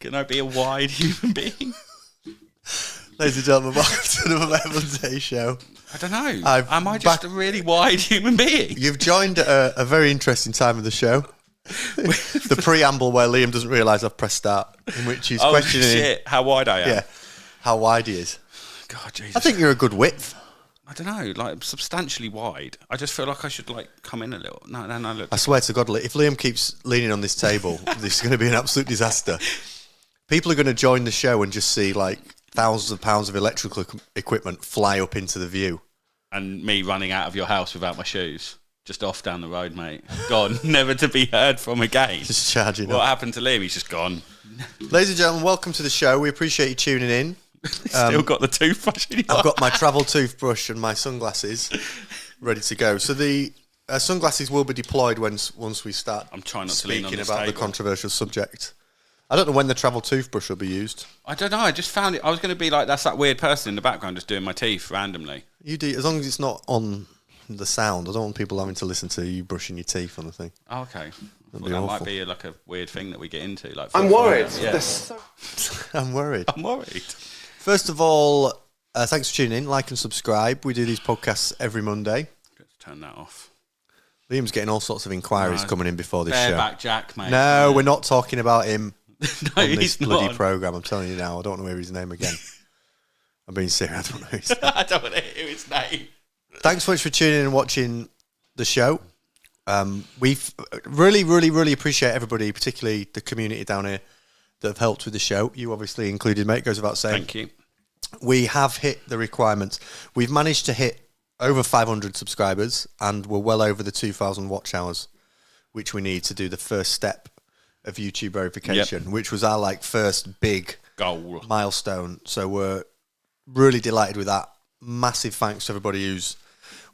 Can I be a wide human being? Ladies and gentlemen, welcome to the Monday show. I don't know. Am I just a really wide human being? You've joined a very interesting time of the show. The preamble where Liam doesn't realise I've pressed start, in which he's questioning how wide I am. Yeah, how wide he is. God, Jesus. I think you're a good width. I don't know, like substantially wide. I just feel like I should like come in a little. No, look. I swear to God, if Liam keeps leaning on this table, this is going to be an absolute disaster. People are going to join the show and just see like thousands of pounds of electrical equipment fly up into the view. And me running out of your house without my shoes. Just off down the road, mate. Gone. Never to be heard from again. Just charging What up. happened to Liam? He's just gone. Ladies and gentlemen, welcome to the show. We appreciate you tuning in. Still got the toothbrush in your I've got my travel toothbrush and my sunglasses ready to go. So the sunglasses will be deployed once we start I'm trying not to lean on speaking this about the table. controversial subject. I don't know when the travel toothbrush will be used. I don't know. I just found it. I was going to be like, that's that weird person in the background just doing my teeth randomly. You do, as long as it's not on the sound. I don't want people having to listen to you brushing your teeth on the thing. Oh, okay. That'd Well, be that awful. might be like a weird thing that we get into. Like, I'm worried. Yeah. I'm worried. I'm worried. First of all, thanks for tuning in. Like and subscribe. We do these podcasts every Monday. Let's turn that off. Liam's getting all sorts of inquiries coming in before this show. Bareback Jack, mate. No, we're not talking about him No, on this he's bloody not. programme. I'm telling you now. I don't want to hear his name again. I'm being serious. I don't know his name. I don't want to hear his name. Thanks so much for tuning in and watching the show. We've really appreciate everybody, particularly the community down here that have helped with the show. You obviously included, mate, goes without saying. Thank you. We have hit the requirements. We've managed to hit over 500 subscribers and we're well over the 2,000 watch hours, which we need to do the first step of YouTube verification, which was our like first big Goal. milestone. So we're really delighted with that. Massive thanks to everybody who's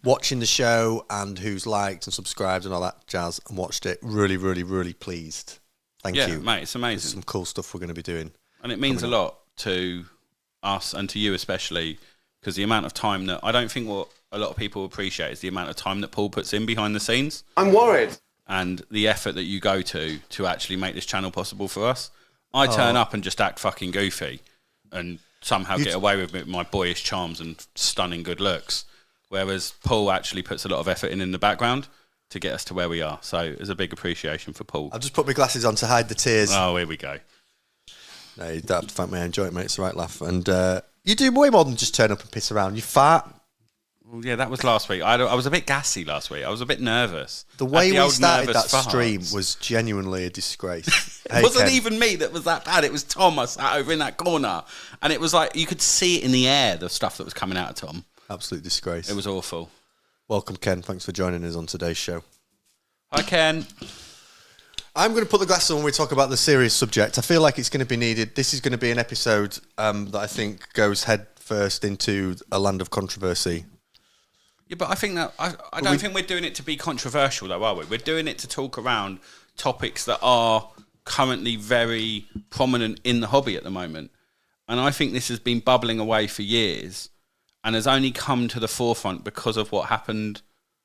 watching the show and who's liked and subscribed and all that jazz and watched it. Really pleased. Thank you. Yeah, mate, it's There's amazing. some cool stuff we're going to be doing. And it means a lot to us and to you especially, because the amount of time that I don't think what a lot of people appreciate is the amount of time that Paul puts in behind the scenes. I'm worried. And the effort that you go to actually make this channel possible for us. I turn up and just act fucking goofy and somehow get away with it with my boyish charms and stunning good looks. Whereas Paul actually puts a lot of effort in the background to get us to where we are. So there's a big appreciation for Paul. I've just put my glasses on to hide the tears. Oh, here we go. No, you don't have to thank me. I enjoy it, mate. It's the right laugh. And you do way more than just turn up and piss around. You fart. Well, yeah, that was last week. I was a bit gassy last week. I was a bit nervous. The way Had the we old started nervous that stream farts. was genuinely a disgrace. It wasn't even me that was that bad. It was Tom. I sat over in that corner. And it was like, you could see it in the air, the stuff that was coming out of Tom. Absolute disgrace. It was awful. Welcome, Ken. Thanks for joining us on today's show. Hi, Ken. I'm going to put the glasses on when we talk about the serious subject. I feel like it's going to be needed. This is going to be an episode that I think goes head first into a land of controversy. Yeah, but I think that I don't think we're doing it to be controversial, though, are we? We're doing it to talk around topics that are currently very prominent in the hobby at the moment. And I think this has been bubbling away for years and has only come to the forefront because of what happened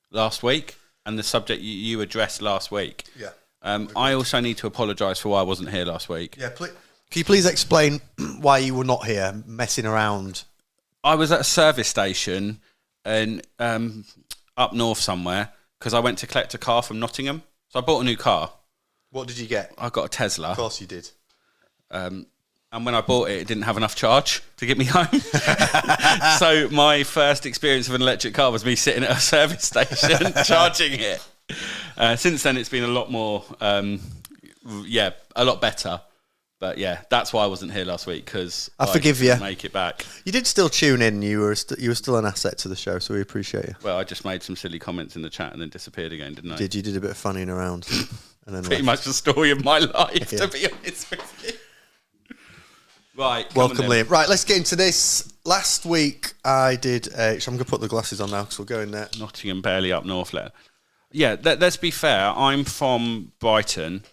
last week and the subject you addressed last week. Yeah. I also need to apologise for why I wasn't here last week. Yeah, can you please explain why you were not here, messing around? I was at a service station in up north somewhere because I went to collect a car from Nottingham. So I bought a new car. What did you get? I got a Tesla. Of course you did. And when I bought it, it didn't have enough charge to get me home. So my first experience of an electric car was me sitting at a service station charging it. Since then, it's been a lot more, a lot better. But yeah, that's why I wasn't here last week, because I forgive you. Make it back. You did still tune in. You were still an asset to the show, so we appreciate you. Well, I just made some silly comments in the chat and then disappeared again, didn't I? You did a bit of funnying around, and then Pretty much the story of my life, to be honest with you. Right, welcome, Liam. Right, let's get into this. Last week I did. So I'm going to put the glasses on now because we'll go in there. Nottingham, barely up north. Yeah, let's be fair. I'm from Brighton.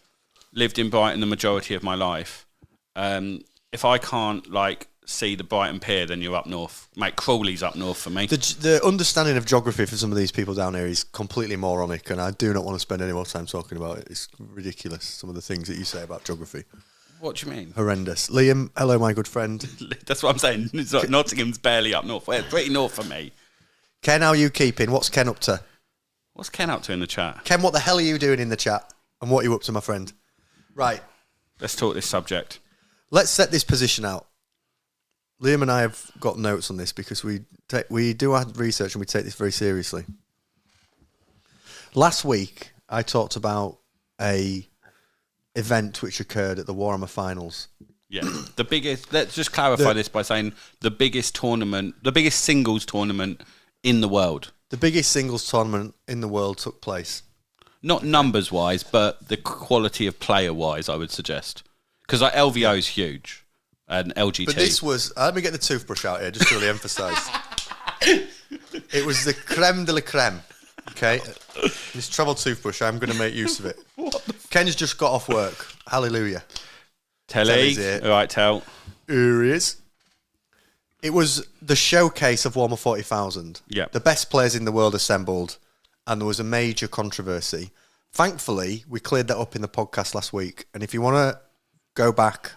Lived in Brighton the majority of my life. If I can't see the Brighton Pier, then you're up north. Mate, Crawley's up north for me. The understanding of geography for some of these people down here is completely moronic, and I do not want to spend any more time talking about it. It's ridiculous, some of the things that you say about geography. What do you mean? Horrendous. Liam, hello, my good friend. That's what I'm saying. It's like Nottingham's barely up north. Well, it's pretty north for me. Ken, how are you keeping? What's Ken up to? What's Ken up to in the chat? Ken, what the hell are you doing in the chat? And what are you up to, my friend? Right. Let's talk this subject. Let's set this position out. Liam and I have got notes on this because we do our research and we take this very seriously. Last week, I talked about a event which occurred at the Warhammer finals. Yeah, the biggest. Let's just clarify this by saying the biggest singles tournament in the world. The biggest singles tournament in the world took place. Not numbers wise, but the quality of player wise, I would suggest. Because like LVO is huge and LGT. But this was. Let me get the toothbrush out here just to really emphasise. It was the creme de la creme. Okay, this travel toothbrush. I'm going to make use of it. Ken's just got off work. Hallelujah. Telly. All right, tell. Here he is. It was the showcase of Warhammer 40,000. Yeah. The best players in the world assembled, and there was a major controversy. Thankfully, we cleared that up in the podcast last week. And if you want to go back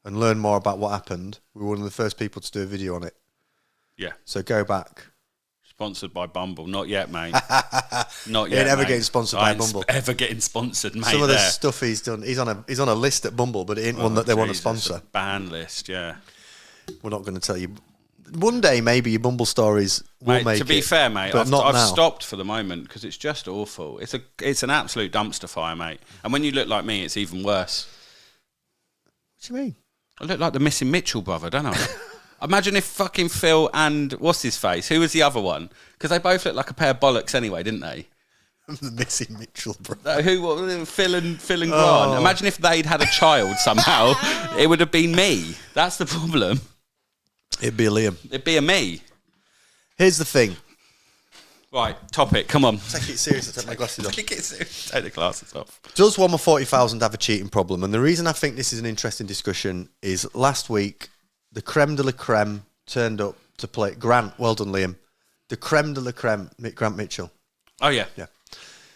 and learn more about what happened, we were one of the first people to do a video on it. Yeah. So go back. Sponsored by Bumble. Not yet, mate. Not He yet, ain't ever mate. getting sponsored by Bumble. Ever getting sponsored, mate. Some of the stuff he's done, he's on a list at Bumble, but it ain't one that they want to sponsor. Ban list, yeah. We're not going to tell you. One day, maybe your Bumble stories will mate, make it. To be fair, mate, but I've stopped for the moment because it's just awful. It's an absolute dumpster fire, mate. And when you look like me, it's even worse. What do you mean? I look like the missing Mitchell brother, don't I? Imagine if fucking Phil and what's his face? Who was the other one? Because they both looked like a pair of bollocks anyway, didn't they? The missing Mitchell brother. Phil and Grant. Oh. Imagine if they'd had a child somehow. It would have been me. That's the problem. It'd be a Liam. It'd be a me. Here's the thing. Right, topic. Come on. Take it seriously. Take my glasses off. Take it seriously. Take the glasses off. Does Warhammer 40,000 have a cheating problem? And the reason I think this is an interesting discussion is last week, the creme de la creme turned up to play. Grant, well done, Liam. The creme de la creme, Grant Mitchell. Oh, yeah. Yeah.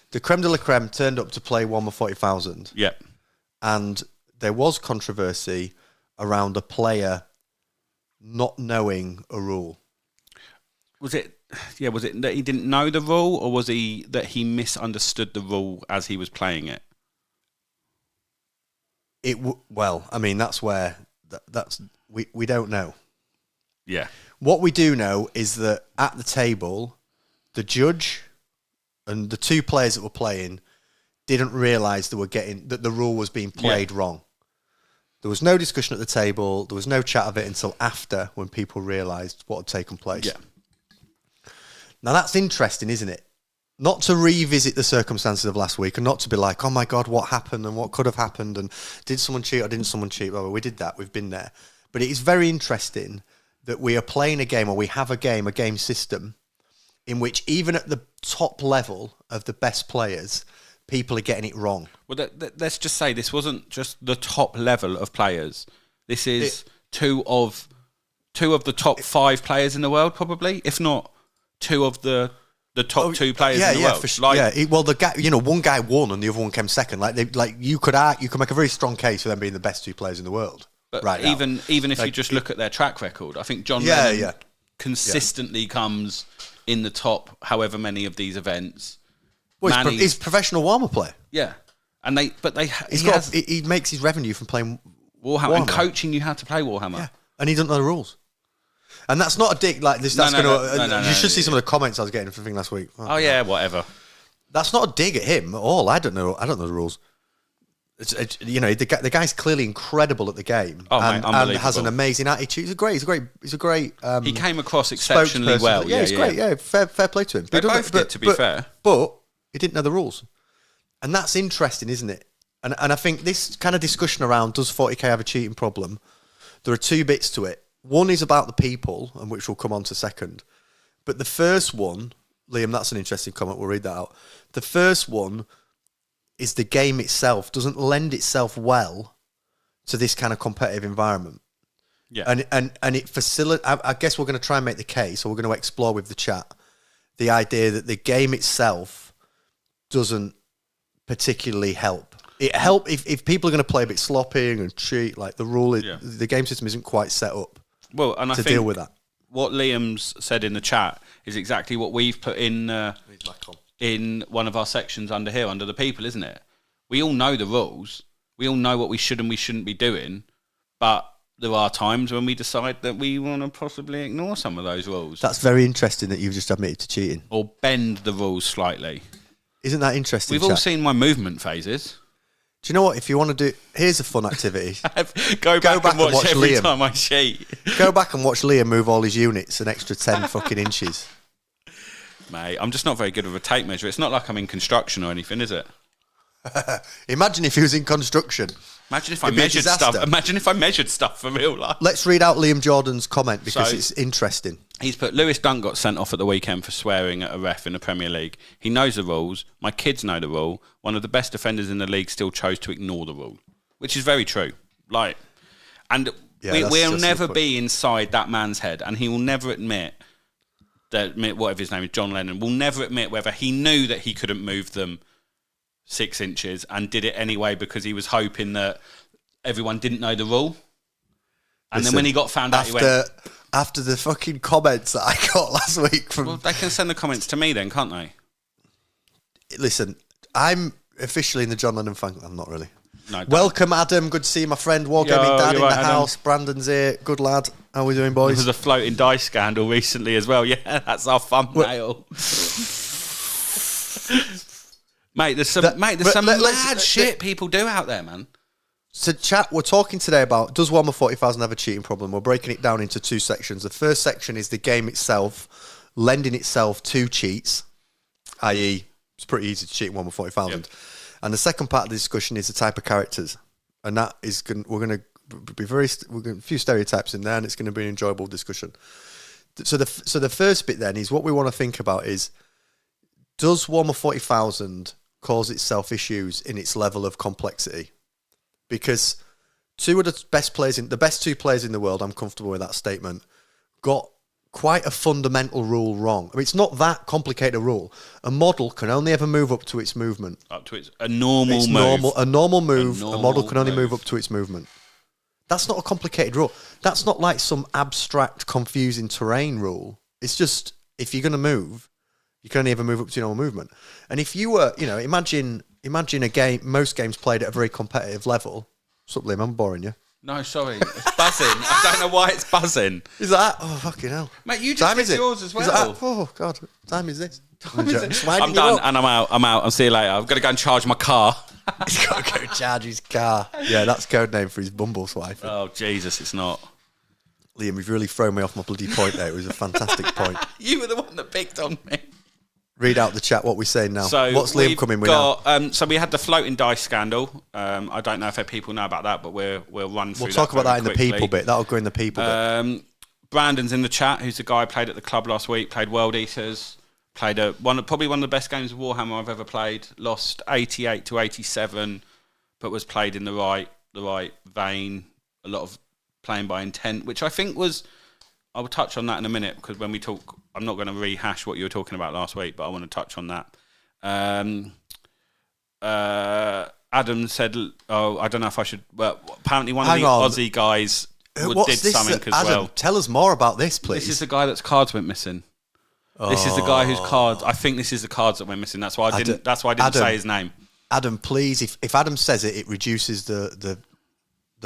The creme de la creme turned up to play Warhammer 40,000. Yeah. And there was controversy around a player not knowing a rule. Was it that he didn't know the rule, or was he that he misunderstood the rule as he was playing it? Well, I mean, that's where that's we don't know. Yeah. What we do know is that at the table, the judge and the two players that were playing didn't realise that the rule was being played wrong. There was no discussion at the table. There was no chat of it until after, when people realised what had taken place. Yeah. Now that's interesting, isn't it? Not to revisit the circumstances of last week and not to be like, oh my God, what happened and what could have happened and did someone cheat or didn't someone cheat? Well, we did that. We've been there. But it is very interesting that we are playing a game, or we have a game system in which even at the top level of the best players, people are getting it wrong. Well, let's just say this wasn't just the top level of players. This is two of the top 5 players in the world, probably, if not two of the top 2 players in the world. For sure. Well, the guy, one guy won and the other one came second. You could make a very strong case for them being the best 2 players in the world. But right even if you just look at their track record, I think John Lennon consistently comes in the top however many of these events. Well, he's a professional Warhammer player. Yeah, and he makes his revenue from playing Warhammer and coaching you how to play Warhammer. Yeah, and he doesn't know the rules. And that's not a dig like this. You should see some of the comments I was getting from the thing last week. Oh yeah, whatever. That's not a dig at him at all. I don't know the rules. The guy's clearly incredible at the game, and has an amazing attitude. He's a great. He came across exceptionally well. Yeah, he's great. Yeah, fair play to him. They both did, to be fair. But he didn't know the rules, and that's interesting, isn't it? And I think this kind of discussion around does 40k have a cheating problem? There are 2 bits to it. One is about the people, and which we'll come on to second. But the first one, Liam, that's an interesting comment. We'll read that out. The first one is the game itself doesn't lend itself well to this kind of competitive environment. Yeah. And it facilitates, I guess we're going to try and make the case, or we're going to explore with the chat, the idea that the game itself doesn't particularly help. it help if people are going to play a bit sloppy and cheat. Like the game system isn't quite set up. Well, and I think deal with that. What Liam's said in the chat is exactly what we've put in one of our sections under here, under the people, isn't it? We all know the rules. We all know what we should and we shouldn't be doing, but there are times when we decide that we want to possibly ignore some of those rules. That's very interesting that you've just admitted to cheating. Or bend the rules slightly. Isn't that interesting? We've all seen my movement phases. Do you know what? If you want to do... Here's a fun activity. Go back and watch every Liam. time I cheat. Go back and watch Liam move all his units an extra 10 fucking inches. Mate, I'm just not very good with a tape measure. It's not like I'm in construction or anything, is it? Imagine if he was in construction. Imagine if I measured stuff. Imagine if I measured stuff for real life. Let's read out Liam Jordan's comment because it's interesting. He's put, Lewis Dunk got sent off at the weekend for swearing at a ref in the Premier League. He knows the rules. My kids know the rule. One of the best defenders in the league still chose to ignore the rule, which is very true. We'll never be inside that man's head, and he will never admit whatever his name is, John Lennon, will never admit whether he knew that he couldn't move them 6 inches and did it anyway because he was hoping that everyone didn't know the rule. And then when he got found out, he went... After the fucking comments that I got last week from... Well, they can send the comments to me then, can't they? Listen, I'm officially in the John Lennon fan... I'm not really. No, welcome, Adam. Good to see you, my friend. Wargaming Dad in the house. Brandon's here. Good lad. How are we doing, boys? There was a floating dice scandal recently as well. Yeah, that's our thumbnail. Mate, there's some mad shit people do out there, man. So, chat, we're talking today about, does Warhammer 40,000 have a cheating problem? We're breaking it down into two sections. The first section is the game itself, lending itself to cheats, i.e., it's pretty easy to cheat in Warhammer 40,000. Yep. And the second part of the discussion is the type of characters. And that is, we're going to be a few stereotypes in there, and it's going to be an enjoyable discussion. So the first bit then is what we want to think about is, does Warhammer 40,000 cause itself issues in its level of complexity? Because two of the best two players in the world, I'm comfortable with that statement, got quite a fundamental rule wrong. I mean, it's not that complicated a rule. A model can only ever move up to its movement. Up to a normal move. A normal move. A model can only move up to its movement. That's not a complicated rule. That's not like some abstract, confusing terrain rule. It's just, if you're going to move, you can only ever move up to your normal movement. And if you were, imagine a game, most games played at a very competitive level. What's up, Liam? I'm boring you. No, sorry. It's buzzing. I don't know why it's buzzing. Is that? Oh, fucking hell. Mate, you just did yours as well. Is that? Oh, God. What time is this? I'm done and I'm out. I'll see you later. I've got to go and charge my car. He's got to go charge his car. Yeah, that's code name for his Bumble wife. Oh, Jesus, it's not. Liam, you've really thrown me off my bloody point there. It was a fantastic point. You were the one that picked on me. Read out the chat what we're saying now. So what's Liam coming with now? So we had the floating dice scandal. I don't know if people know about that, but we'll run through. We'll talk about that in the people bit. That'll go in the people bit. Brandon's in the chat, who's the guy who played at the club last week, played World Eaters, played probably one of the best games of Warhammer I've ever played. Lost 88 to 87, but was played in the right vein. A lot of playing by intent, which I think was. I will touch on that in a minute because when we talk, I'm not going to rehash what you were talking about last week, but I want to touch on that. Adam said, I don't know if I should. Well, apparently one of the Aussie guys did something as Adam, well. Tell us more about this, please. This is the guy that's cards went missing. Oh. This is the guy whose cards. I think this is the cards that went missing. That's why I didn't. That's why I didn't say his name. Adam, please, if Adam says it, it reduces the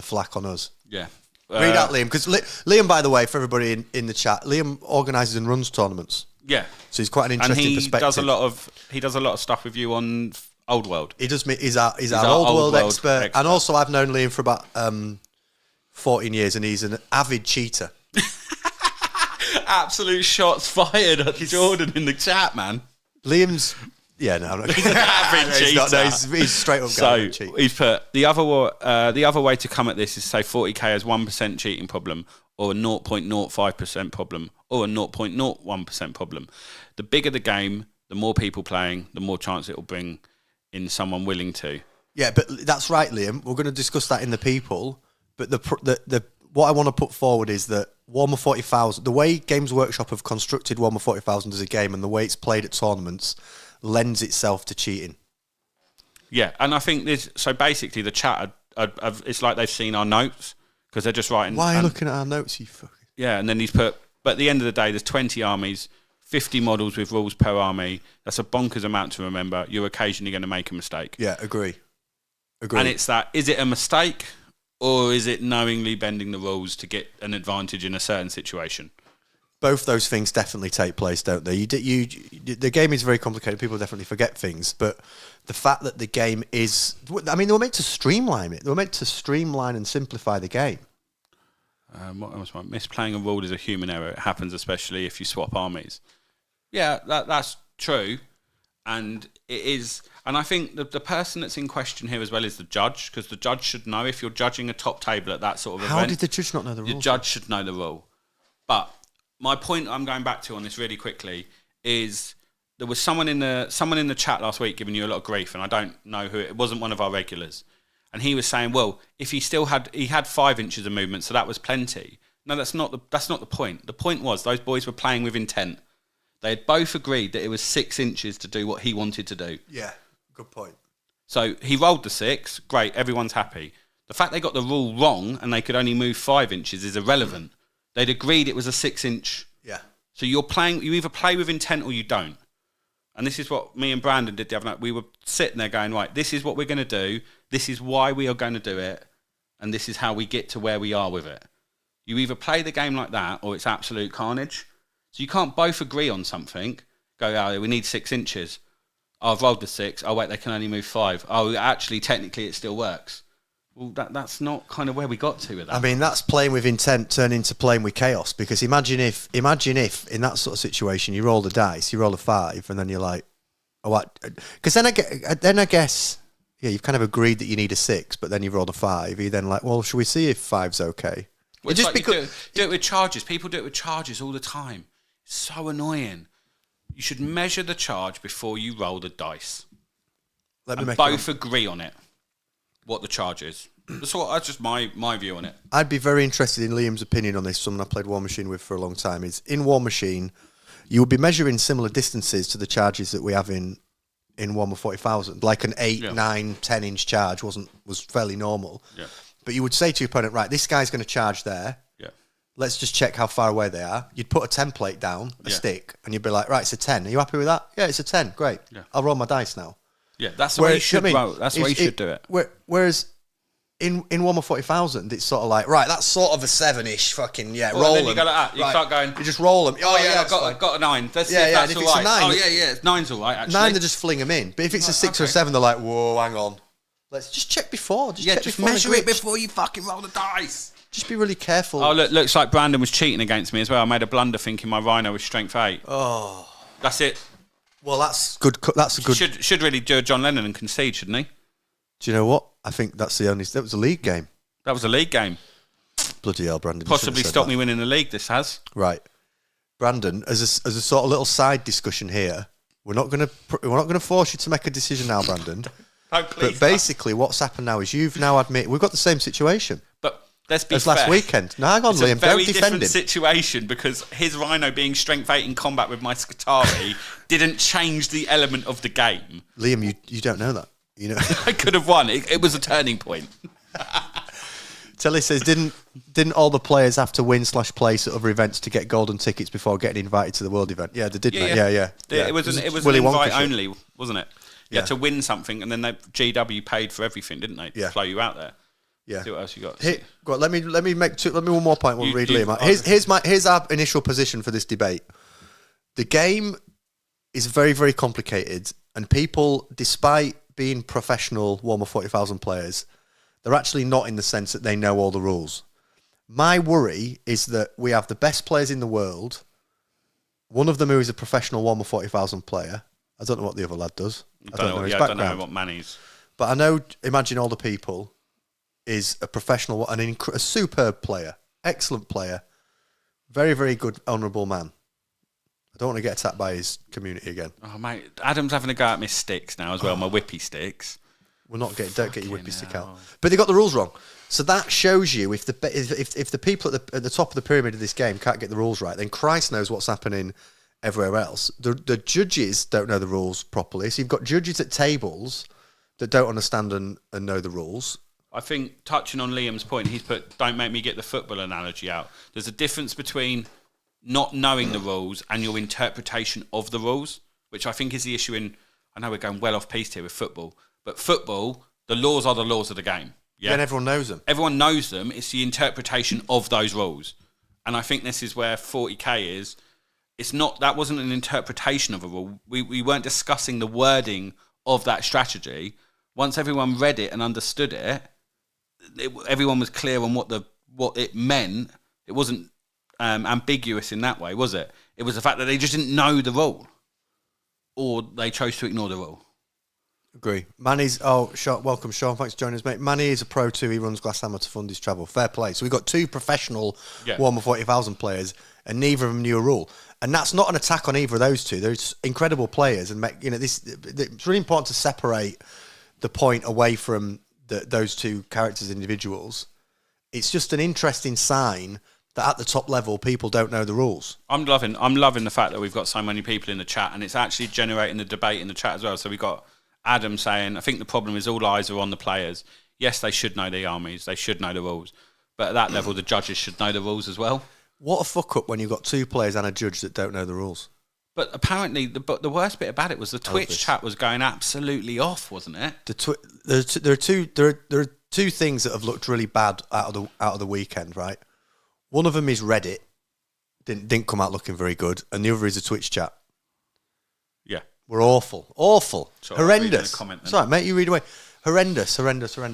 flack on us. Yeah. Read out Liam, because Liam, by the way, for everybody in the chat, Liam organises and runs tournaments. Yeah, so he's quite an interesting perspective. He does a lot of stuff with you on Old World. He's our Old World expert, and also I've known Liam for about 14 years, and he's an avid cheater. Absolute shots fired at Jordan in the chat, man. Liam's. Yeah, no, I'm not. He's an average cheater. He's straight up going to cheat. He's put the other way to come at this is say 40k has 1% cheating problem, or a 0.05% problem, or a 0.01% problem. The bigger the game, the more people playing, the more chance it will bring in someone willing to. Yeah, but that's right, Liam. We're going to discuss that in the people. But the what I want to put forward is that Warhammer 40,000, the way Games Workshop have constructed Warhammer 40,000 as a game, and the way it's played at tournaments, lends itself to cheating. Yeah, and I think so basically the chat, it's like they've seen our notes because they're just writing. Why are you looking at our notes, you fucking... Yeah, and then he's put, but at the end of the day, there's 20 armies, 50 models with rules per army. That's a bonkers amount to remember. You're occasionally going to make a mistake. Yeah, agree. And it's that, is it a mistake or is it knowingly bending the rules to get an advantage in a certain situation? Both those things definitely take place, don't they? The game is very complicated. People definitely forget things, but the fact that the game is... I mean, they were meant to streamline it. They were meant to streamline and simplify the game. What else? Misplaying a rule is a human error. It happens especially if you swap armies. Yeah, that's true. And it is... And I think the person that's in question here as well is the judge, because the judge should know if you're judging a top table at that sort of event. How did the judge not know the rule? The judge should know the rule. But my point I'm going back to on this really quickly is there was someone in the chat last week giving you a lot of grief, and I don't know who it wasn't one of our regulars. And he was saying, well, if he had 5 inches of movement, so that was plenty. No, that's not the point. The point was those boys were playing with intent. They had both agreed that it was 6 inches to do what he wanted to do. Yeah, good point. So he rolled the 6, great, everyone's happy. The fact they got the rule wrong and they could only move 5 inches is irrelevant. They'd agreed it was a 6 inch. Yeah. So you either play with intent or you don't. And this is what me and Brandon did the other night. We were sitting there going, right, this is what we're going to do. This is why we are going to do it. And this is how we get to where we are with it. You either play the game like that or it's absolute carnage. So you can't both agree on something. Go, oh, we need 6 inches. Oh, I've rolled the 6. Oh, wait, they can only move 5. Oh, actually, technically it still works. Well, that's not kind of where we got to with that. I mean, that's playing with intent turned into playing with chaos. Because imagine if in that sort of situation you roll the dice, you roll a 5, and then you're like, oh, what? Because then I guess, yeah, you've kind of agreed that you need a 6, but then you rolled a 5. You're then like, well, should we see if 5's okay? Well, just like do it with charges. People do it with charges all the time. It's so annoying. You should measure the charge before you roll the dice. And both agree on it. What the charge is. That's just my view on it. I'd be very interested in Liam's opinion on this. Someone I played War Machine with for a long time is in War Machine, you would be measuring similar distances to the charges that we have in Warhammer 40,000. Like an 8, 9, 10 inch charge was fairly normal. Yeah. But you would say to your opponent, right, this guy's going to charge there. Yeah. Let's just check how far away they are. You'd put a template down, a stick, and you'd be like, right, it's a 10. Are you happy with that? Yeah, it's a 10. Great. Yeah. I'll roll my dice now. Yeah, that's the way you should roll. That's the way you should do it. Whereas in Warhammer 40,000, it's sort of like, right, that's sort of a 7-ish fucking, roll them. You go like that. You start going... You just roll them. Oh, yeah, I've got a 9. Let's see if that's all right. 9, oh, yeah, 9's all right, actually. 9, they just fling them in. But if it's a 6 or a 7, they're like, whoa, hang on. Let's just check before. Just measure it before you fucking roll the dice. Just be really careful. Oh, looks like Brandon was cheating against me as well. I made a blunder thinking my Rhino was strength 8. Oh. That's it. Well, that's good. That's a good... Should really do a John Lennon and concede, shouldn't he? Do you know what? I think that's the only... That was a league game. That was a league game. Bloody hell, Brandon. Possibly stopped me winning the league, this has. Right. Brandon, as a sort of little side discussion here, we're not going to force you to make a decision now, Brandon. Oh, please. But basically, what's happened now is you've now admitted... We've got the same situation. But... Let's be as fair. Last weekend. No, hang on, Liam. Don't defend him. It's a very different situation because his Rhino being strength 8 in combat with my Skitari didn't change the element of the game. Liam, you don't know that. You know, I could have won. It was a turning point. Telly says, didn't all the players have to win/play at other events to get golden tickets before getting invited to the world event? Yeah, they did. Yeah. It was an invite only, wasn't it? You had to win something, and then GW paid for everything, didn't they? To fly you out there. Yeah. See what else you got? Go on, let me make one more point. We'll read Liam out. Here's our initial position for this debate. The game is very, very complicated, and people, despite being professional Warhammer 40,000 players, they're actually not in the sense that they know all the rules. My worry is that we have the best players in the world. One of them who is a professional Warhammer 40,000 player. I don't know what the other lad does. I don't know his background. I don't know what Manny's. But I know, imagine all the people... is a professional, a superb player, excellent player, very, very good, honourable man. I don't want to get attacked by his community again. Oh, mate, Adam's having a go at my sticks now as well, my whippy sticks. Don't get your whippy stick out. But they got the rules wrong. So that shows you if the people at the top of the pyramid of this game can't get the rules right, then Christ knows what's happening everywhere else. The judges don't know the rules properly. So you've got judges at tables that don't understand and know the rules. I think, touching on Liam's point, he's put, don't make me get the football analogy out. There's a difference between not knowing the rules and your interpretation of the rules, which I think is the issue in, I know we're going well off piste here with football, but football, the laws are the laws of the game. Yeah, and everyone knows them. Everyone knows them. It's the interpretation of those rules. And I think this is where 40k is. It's not, that wasn't an interpretation of a rule. We weren't discussing the wording of that strategy. Once everyone read it and understood it, everyone was clear on what it meant. It wasn't ambiguous in that way, was it? It was the fact that they just didn't know the rule, or they chose to ignore the rule. Agree. Manny's, Sean, welcome, Sean. Thanks for joining us, mate. Manny is a pro too. He runs Glasshammer to fund his travel. Fair play. So we've got 2 professional Warhammer 40,000 players, and neither of them knew a rule. And that's not an attack on either of those two. They're incredible players, and it's really important to separate the point away from those two characters, individuals. It's just an interesting sign that at the top level, people don't know the rules. I'm loving the fact that we've got so many people in the chat, and it's actually generating the debate in the chat as well. So we've got Adam saying, I think the problem is all eyes are on the players. Yes, they should know the armies, they should know the rules, but at that level, the judges should know the rules as well. What a fuck up when you've got 2 players and a judge that don't know the rules. But apparently, the worst bit about it was the Twitch chat was going absolutely off, wasn't it? There are two things that have looked really bad out of the weekend, right? One of them is Reddit, didn't come out looking very good, and the other is a Twitch chat. Yeah, we're awful, horrendous. Sorry, mate, you read away. Horrendous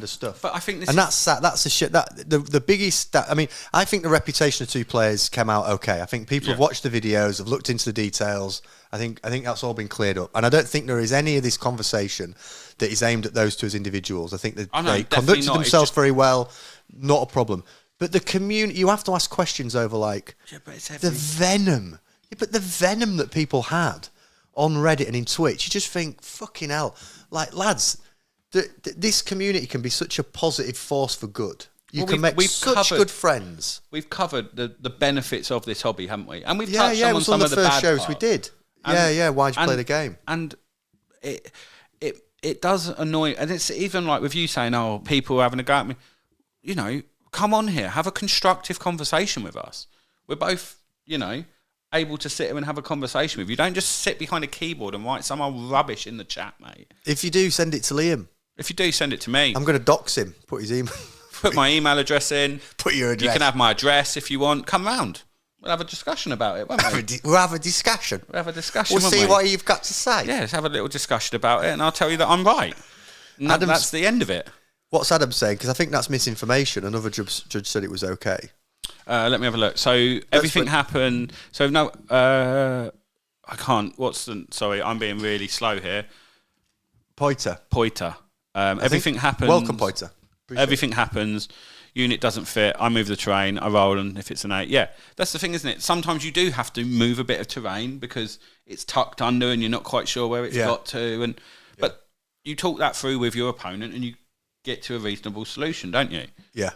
stuff. But I think this, and that's the shit. That the biggest. I mean, I think the reputation of 2 players came out okay. I think people have watched the videos, have looked into the details. I think that's all been cleared up, and I don't think there is any of this conversation that is aimed at those 2 as individuals. I think that they conducted themselves very well. Not a problem. But the community, you have to ask questions over the venom. Yeah, but the venom that people had on Reddit and in Twitch, you just think, fucking hell, lads. This community can be such a positive force for good. You can make such good friends. We've covered the benefits of this hobby, haven't we? And we've touched on some of the first shows parts. We did. Why'd you play the game? And it does annoy, and it's even like with you saying, "Oh, people are having a go at me." You know, come on here, have a constructive conversation with us. We're both, able to sit here and have a conversation with you. Don't just sit behind a keyboard and write some old rubbish in the chat, mate. If you do, send it to Liam. If you do, send it to me. I'm going to dox him. Put his email. Put my email address in. Put your address. You can have my address if you want. Come round. We'll have a discussion about it, won't we? We'll have a discussion. We'll see what you've got to say. Yeah, let's have a little discussion about it, and I'll tell you that I'm right. And that's the end of it. What's Adam saying? Because I think that's misinformation. Another judge said it was okay. Let me have a look. So everything happened. So no, I can't. Sorry, I'm being really slow here. Poiter. Everything happens. Welcome, Poiter. Everything happens. Unit doesn't fit. I move the terrain. I roll, and if it's an 8, that's the thing, isn't it? Sometimes you do have to move a bit of terrain because it's tucked under, and you're not quite sure where it's got to. But you talk that through with your opponent, and you get to a reasonable solution, don't you? Yeah.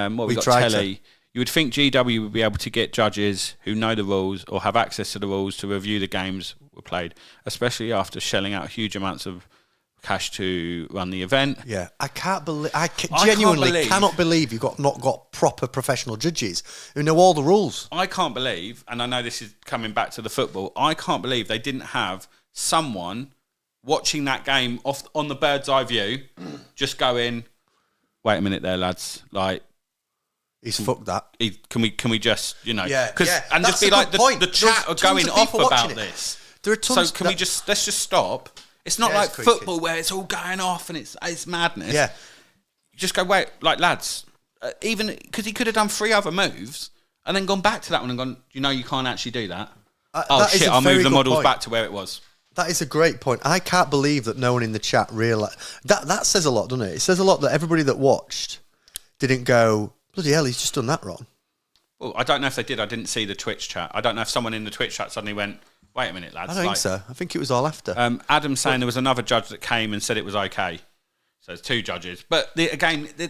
We got Telly. You would think GW would be able to get judges who know the rules or have access to the rules to review the games were played, especially after shelling out huge amounts of cash to run the event. Yeah, I genuinely cannot believe you've not got proper professional judges who know all the rules. I can't believe, and I know this is coming back to the football, I can't believe they didn't have someone watching that game off on the bird's eye view, just going, wait a minute there, lads, he's fucked that. Can we just, and that's just be like the chat are going off about this. There are tons. So can we let's just stop. It's not like football where it's all going off and it's madness. Yeah. You just go, wait, lads, even because he could have done 3 other moves and then gone back to that one and gone, you can't actually do that. I'll move the models back to where it was. That is a great point. I can't believe that no one in the chat realised. That says a lot, doesn't it? It says a lot that everybody that watched didn't go, bloody hell, he's just done that wrong. Well, I don't know if they did. I didn't see the Twitch chat. I don't know if someone in the Twitch chat suddenly went, wait a minute, lads. I don't think so. I think it was all after. Adam's saying there was another judge that came and said it was okay. So there's 2 judges. But the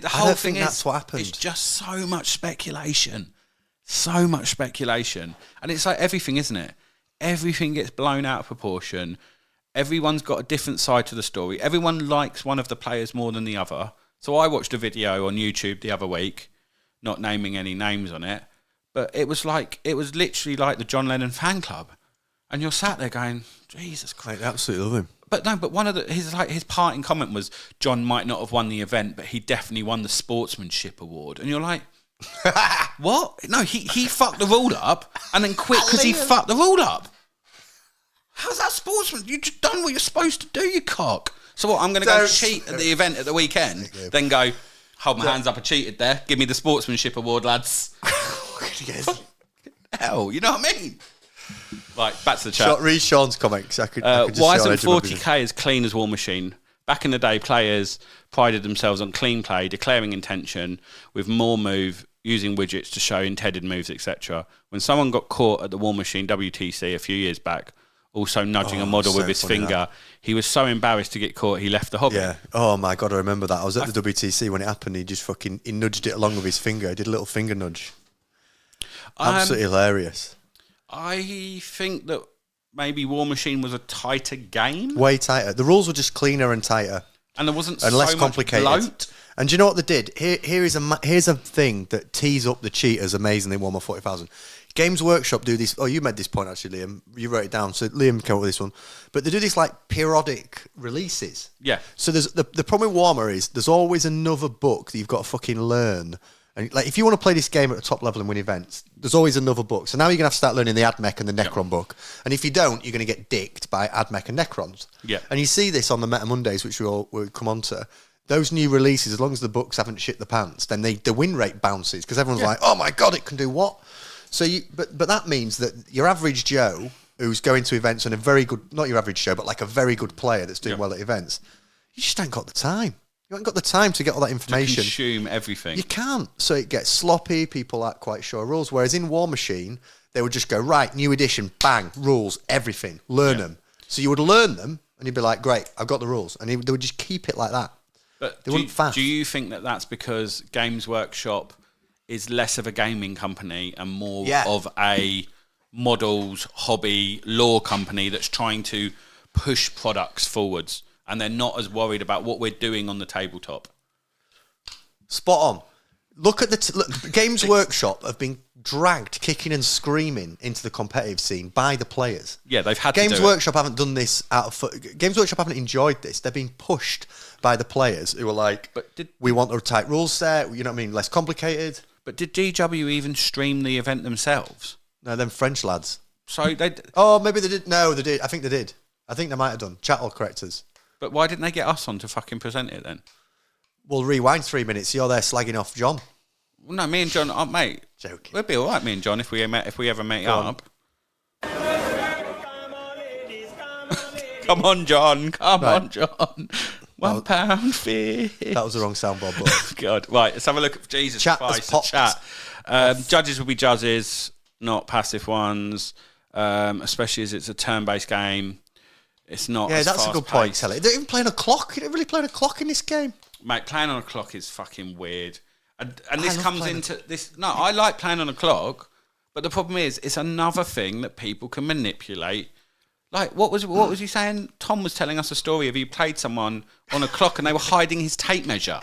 whole thing is, that's what happened. It's just so much speculation. So much speculation. And it's like everything, isn't it? Everything gets blown out of proportion. Everyone's got a different side to the story. Everyone likes one of the players more than the other. So I watched a video on YouTube the other week, not naming any names on it, but it was literally like the John Lennon fan club. And you're sat there going, Jesus Christ. I absolutely love him. But one of his parting comment was, John might not have won the event, but he definitely won the sportsmanship award. And you're like, what? No, he fucked the rule up and then quit because he fucked the rule up. How's that sportsman? You just done what you're supposed to do, you cock. So what, I'm going to go cheat at the event at the weekend, then go, hold my hands up, I cheated there. Give me the sportsmanship award, lads. Hell, you know what I mean? Right, back to the chat. Read Sean's comments. I could just why isn't 40k as clean as War Machine? Back in the day, players prided themselves on clean play, declaring intention with more move, using widgets to show intended moves, etc. When someone got caught at the War Machine WTC a few years back, also nudging a model with his finger, he was so embarrassed to get caught, he left the hobby. Yeah. Oh my God, I remember that. I was at the WTC when it happened. He just he nudged it along with his finger. He did a little finger nudge. Absolutely hilarious. I think that maybe War Machine was a tighter game. Way tighter. The rules were just cleaner and tighter. And there wasn't and so less much complicated. bloat. And do you know what they did? Here's a thing that tees up the cheaters amazingly in Warhammer 40,000. Games Workshop do this. Oh, you made this point actually, Liam. You wrote it down. So Liam came up with this one. But they do this like periodic releases. Yeah. So there's the problem with Warhammer is there's always another book that you've got to fucking learn. And like if you want to play this game at the top level and win events, there's always another book. So now you're gonna have to start learning the Admech and the Necron book. And if you don't, you're gonna get dicked by Admech and Necrons. Yeah. And you see this on the Meta Mondays, which we'll come on to. Those new releases, as long as the books haven't shit the pants, then the win rate bounces because everyone's like, "Oh my God, it can do what?" So but that means that your average Joe who's going to events and a very good, not your average Joe, but like a very good player that's doing well at events, you just ain't got the time. You haven't got the time to get all that information. To consume everything. You can't. So it gets sloppy. People aren't quite sure rules. Whereas in War Machine, they would just go, right, new edition, bang, rules, everything, learn them. So you would learn them and you'd be like, great, I've got the rules. And they would just keep it like that. But they wouldn't fast. Do you think that that's because Games Workshop is less of a gaming company and more of a models, hobby, lore company that's trying to push products forwards? And they're not as worried about what we're doing on the tabletop. Spot on. Look at the Games Workshop have been dragged kicking and screaming into the competitive scene by the players. Yeah, they've had Games to do Workshop haven't done this Games Workshop haven't enjoyed this. They're being pushed by the players who are like, we want a tight rule set, you know what I mean, less complicated. But did GW even stream the event themselves? No, them French lads. So they... Oh, maybe they did. No, they did. I think they did. I think they might have done. Chat will correct us. But why didn't they get us on to fucking present it then? We'll rewind 3 minutes. You're there slagging off John. Well, no, me and John aren't, mate. Joking. We'd be all right, me and John, if we ever met up. Come on, John. Come on, John. £1 fee. That was the wrong soundboard, but God. Right, let's have a look at Jesus Christ. Chat. Judges will be judges, not passive ones, especially as it's a turn-based game. It's not. Yeah, that's a good point, Telly. They're even playing a clock. You don't really play a clock in this game. Mate, playing on a clock is fucking weird. And this comes into this. No, I like playing on a clock, but the problem is it's another thing that people can manipulate. Like, what was he saying? Tom was telling us a story of he played someone on a clock and they were hiding his tape measure.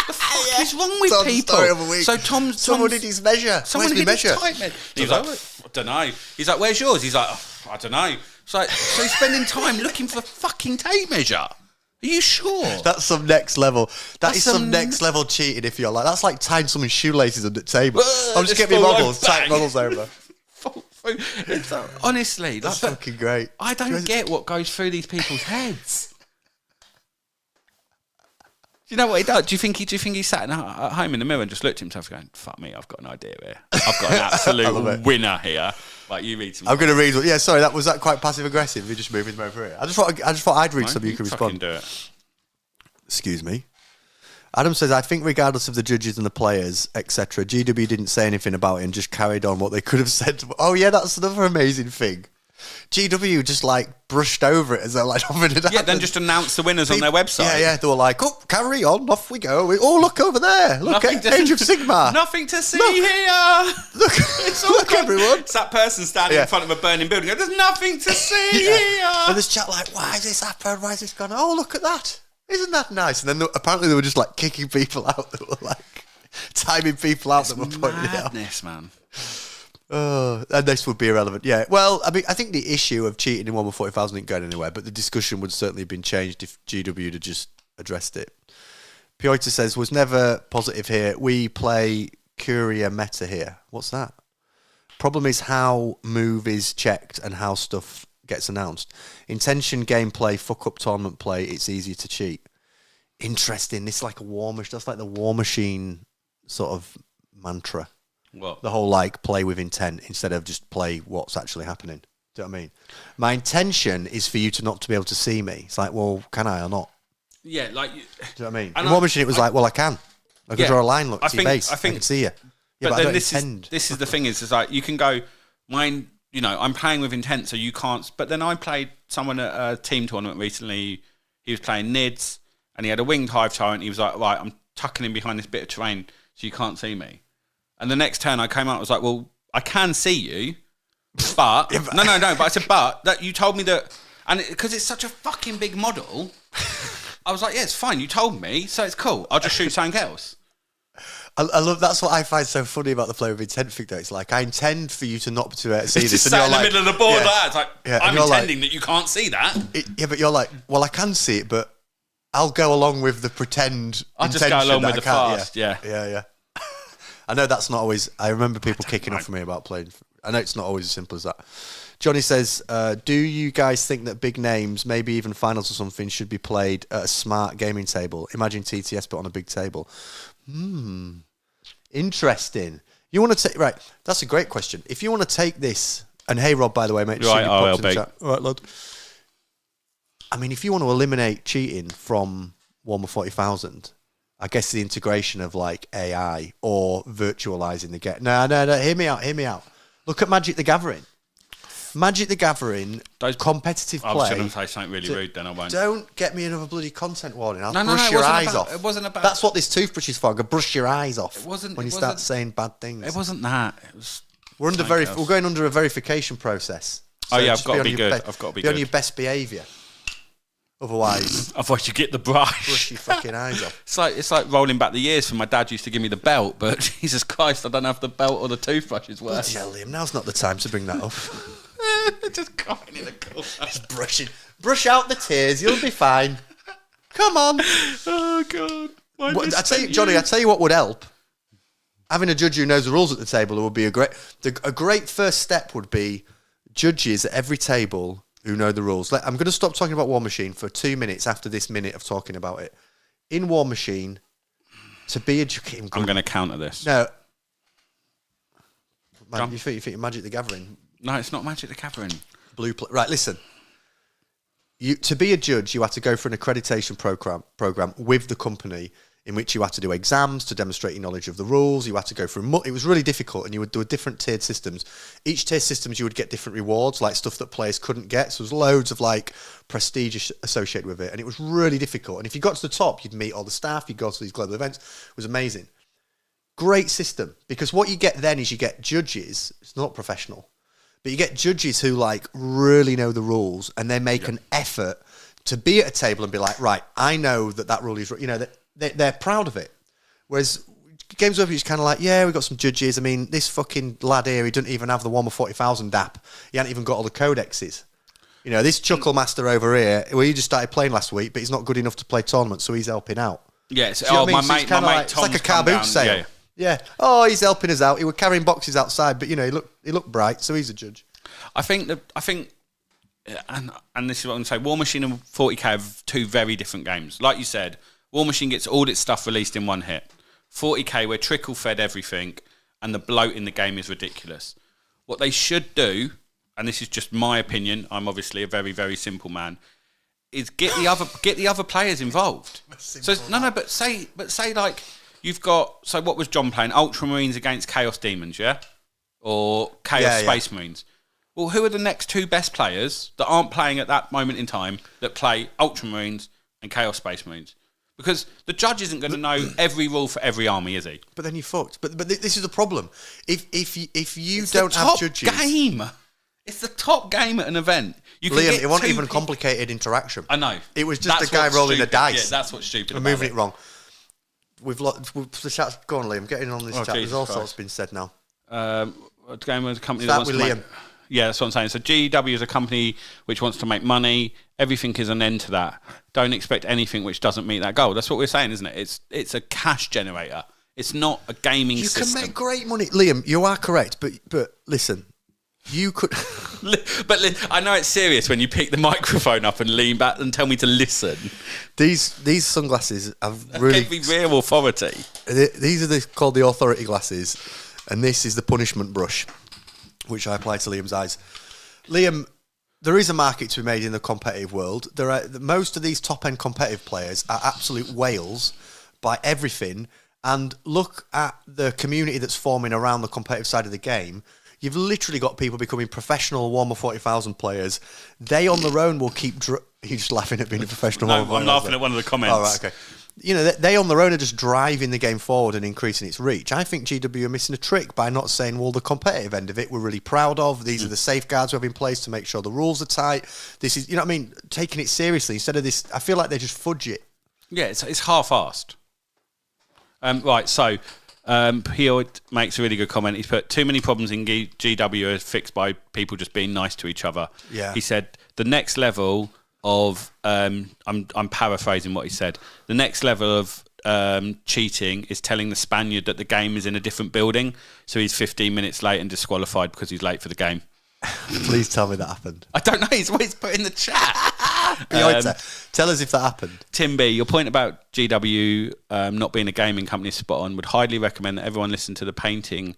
The fuck is wrong with people? So someone did his measure. Someone did his tape measure. He was like, I don't know. He's like, where's yours? He's like, I don't know. So he's spending time looking for the fucking tape measure. Are you sure? That's some next level. That's some next level cheating. If you're like, that's like tying someone's shoelaces under the table. I'm just getting models, type models over. Honestly, that's fucking great. I don't get what goes through these people's heads. Do you know what he does? Do you think he sat at home in the mirror and just looked at himself going, fuck me, I've got an idea here. I've got an absolute winner here. Like, you read some. I'm going to read. Yeah, sorry, was that quite passive aggressive? You're just moving them over here. I just thought I'd read some. You could respond. Do it. Excuse me. Adam says, I think regardless of the judges and the players, etc., GW didn't say anything about it and just carried on what they could have said. Oh yeah, that's another amazing thing. GW just like brushed over it as though like nothing had happened. Yeah, then just announced the winners on their website. Yeah, they were like, oh, carry on, off we go. Oh, look over there. Look at Age of Sigmar. Nothing to see here. Look, look everyone. It's that person standing in front of a burning building. There's nothing to see here. And there's chat like, why has this happened? Why has this gone? Oh, look at that. Isn't that nice? And then apparently they were just like kicking people out. That were like timing people out that were pointing it out. Madness, man. And this would be irrelevant. Yeah. Well, I mean, I think the issue of cheating in 1/40,000 ain't going anywhere, but the discussion would certainly have been changed if GW had just addressed it. Piotr says, was never positive here. We play Courier meta here. What's that? Problem is how move is checked and how stuff gets announced. Intention, gameplay, fuck up tournament play, it's easier to cheat. Interesting. This is like a war machine. That's like the War Machine sort of mantra. What? The whole like play with intent instead of just play what's actually happening. Do you know what I mean? My intention is for you to not to be able to see me. It's like, well, can I or not? Yeah, like... Do you know what I mean? In War Machine, it was like, well, I can. I can draw a line, look, to your base. I can see you. Yeah, but I don't intend. This is the thing is like, you can go, mine, you know, I'm playing with intent, so you can't... But then I played someone at a team tournament recently. He was playing Nids, and he had a winged hive tyrant. He was like, right, I'm tucking in behind this bit of terrain, so you can't see me. And the next turn I came out, I was like, well, I can see you, but... no, but I said, but, that you told me that... And because it's such a fucking big model, I was like, yeah, it's fine, you told me, so it's cool. I'll just shoot something else. I love, that's what I find so funny about the play with intent thing, though. It's like, I intend for you to not to see this. Just sat in the middle of the board like that. It's like, I'm intending that you can't see that. But you're like, well, I can see it, but I'll go along with the pretend I'll just go along with the fast, yeah. I know that's not always... I remember people kicking off for me about playing... I know it's not always as simple as that. Johnny says, do you guys think that big names, maybe even finals or something, should be played at a smart gaming table? Imagine TTS, but on a big table. Interesting. You want to take... Right, that's a great question. If you want to take this... And hey, Rob, by the way, mate. Right, OLB. All right, lad. I mean, if you want to eliminate cheating from 1/40,000... I guess the integration of like AI or virtualizing the game. No. Hear me out. Look at Magic the Gathering. Magic the Gathering, competitive play. I was going to say something really rude then, I won't. Don't get me another bloody content warning. I'll brush your eyes off. It wasn't about... That's what this toothbrush is for. I'm going to brush your eyes off when you start saying bad things. It wasn't that. It was... We're going under a verification process. So I've got to be good. I've got to be good. Be on your best behaviour. Otherwise you get the brush your fucking eyes off. It's like rolling back the years when my dad used to give me the belt, but Jesus Christ, I don't have the belt or the toothbrush is worse. Tell him now's not the time to bring that up. Just crying in the corner. Just brush out the tears. You'll be fine. Come on. Oh God. I tell you, Johnny. I tell you what would help. Having a judge who knows the rules at the table would be a great first step. Would be judges at every table who know the rules. I'm going to stop talking about War Machine for 2 minutes after this minute of talking about it. In War Machine, to be educated... I'm going to counter this. No. Man, you think Magic the Gathering? No, it's not Magic the Gathering. Right, listen. To be a judge, you had to go for an accreditation program with the company in which you had to do exams to demonstrate your knowledge of the rules. You had to go through... It was really difficult, and you would do different tiered systems. Each tier systems, you would get different rewards, like stuff that players couldn't get. So there was loads of like prestige associated with it, and it was really difficult. And if you got to the top, you'd meet all the staff, you'd go to these global events. It was amazing. Great system, because what you get then is you get judges. It's not professional, but you get judges who like really know the rules, and they make an effort to be at a table and be like, right, I know that rule is... that they're proud of it. Whereas Games Over is kind of like, yeah, we've got some judges. I mean, this fucking lad here, he doesn't even have the 1/40,000 app. He hasn't even got all the codexes. This Chuckle Master over here, well, he just started playing last week, but he's not good enough to play tournaments, so he's helping out. Yes. My mate Tom's it's like a car boot sale. Yeah. Oh, he's helping us out. He was carrying boxes outside, but he looked bright, so he's a judge. I think, and this is what I'm going to say. War Machine and 40k have two very different games. Like you said, War Machine gets all its stuff released in one hit. 40k, we're trickle-fed everything, and the bloat in the game is ridiculous. What they should do, and this is just my opinion, I'm obviously a very, very simple man, is get the other players involved. But say like you've got... So what was John playing? Ultramarines against Chaos Demons, yeah? Or Chaos Space Marines. well, who are the next 2 best players that aren't playing at that moment in time that play Ultramarines and Chaos Space Marines? Because the judge isn't going to know every rule for every army, is he? But then you're fucked. But this is the problem. If you It's don't the have top judges, game. It's the top game at an event. You can Liam, get it wasn't 2 even complicated interaction. I know. It was just That's a guy what's rolling stupid. a dice. Yeah, that's what's stupid. We're about moving it wrong. The chat's go on, Liam. Get in on this chat. Jesus There's all Christ. sorts been said now. A game with a company Start that wants with to Liam. make. Yeah, that's what I'm saying. So GW is a company which wants to make money. Everything is an end to that. Don't expect anything which doesn't meet that goal. That's what we're saying, isn't it? It's a cash generator. It's not a gaming You system. can make great money, Liam. You are correct, but listen, you could. I know it's serious when you pick the microphone up and lean back and tell me to listen. These sunglasses have really Give me real authority. These are called the authority glasses, and this is the punishment brush, which I apply to Liam's eyes. Liam, there is a market to be made in the competitive world. Most of these top-end competitive players are absolute whales by everything, and look at the community that's forming around the competitive side of the game. You've literally got people becoming professional Warhammer 40,000 players. They on their own will keep... You're just laughing at being a professional No, Warhammer. I'm laughing at one of the comments. Oh, right, okay. You know, they on their own are just driving the game forward and increasing its reach. I think GW are missing a trick by not saying, well, the competitive end of it we're really proud of. These are the safeguards we have in place to make sure the rules are tight. This is, you know what I mean, taking it seriously instead of this. I feel like they just fudge it. Yeah, it's half-assed. Right, so Pio makes a really good comment. He's put, too many problems in GW are fixed by people just being nice to each other. Yeah. He said, the next level of, I'm paraphrasing what he said, the next level of cheating is telling the Spaniard that the game is in a different building, so he's 15 minutes late and disqualified because he's late for the game. Please tell me that happened. I don't know, it's what he's put in the chat. Tell us if that happened. Tim B, your point about GW not being a gaming company is spot on. Would highly recommend that everyone listen to the painting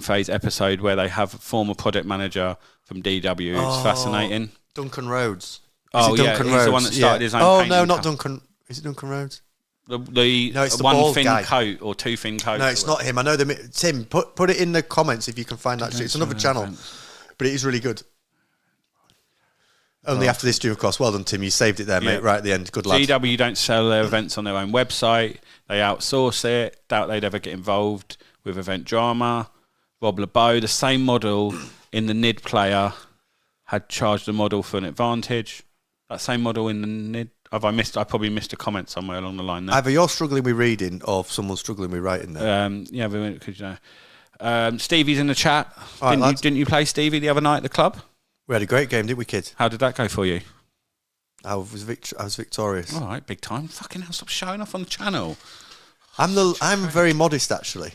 phase episode where they have a former project manager from DW. It's fascinating. Duncan Rhodes. He's the one that started his own painting. No, not Duncan. Is it Duncan Rhodes? The it's the one bald thin guy. coat or 2 thin coats. No, it's not him. I know them. Tim, put it in the comments if you can find that. It's another channel, but it is really good. Only after this due, of course. Well done, Tim. You saved it there, mate, right at the end. Good lad. GW don't sell their events on their own website. They outsource it. Doubt they'd ever get involved with event drama. Rob LeBeau, the same model in the NID player, had charged the model for an advantage. That same model in the NID... I probably missed a comment somewhere along the line there. Either you're struggling with reading or someone's struggling with writing there. Stevie's in the chat. Right, Didn't you play Stevie the other night at the club? We had a great game, didn't we, kid? How did that go for you? I was victorious. All right, big time. Fucking hell, stop showing off on the channel. I'm very modest, actually.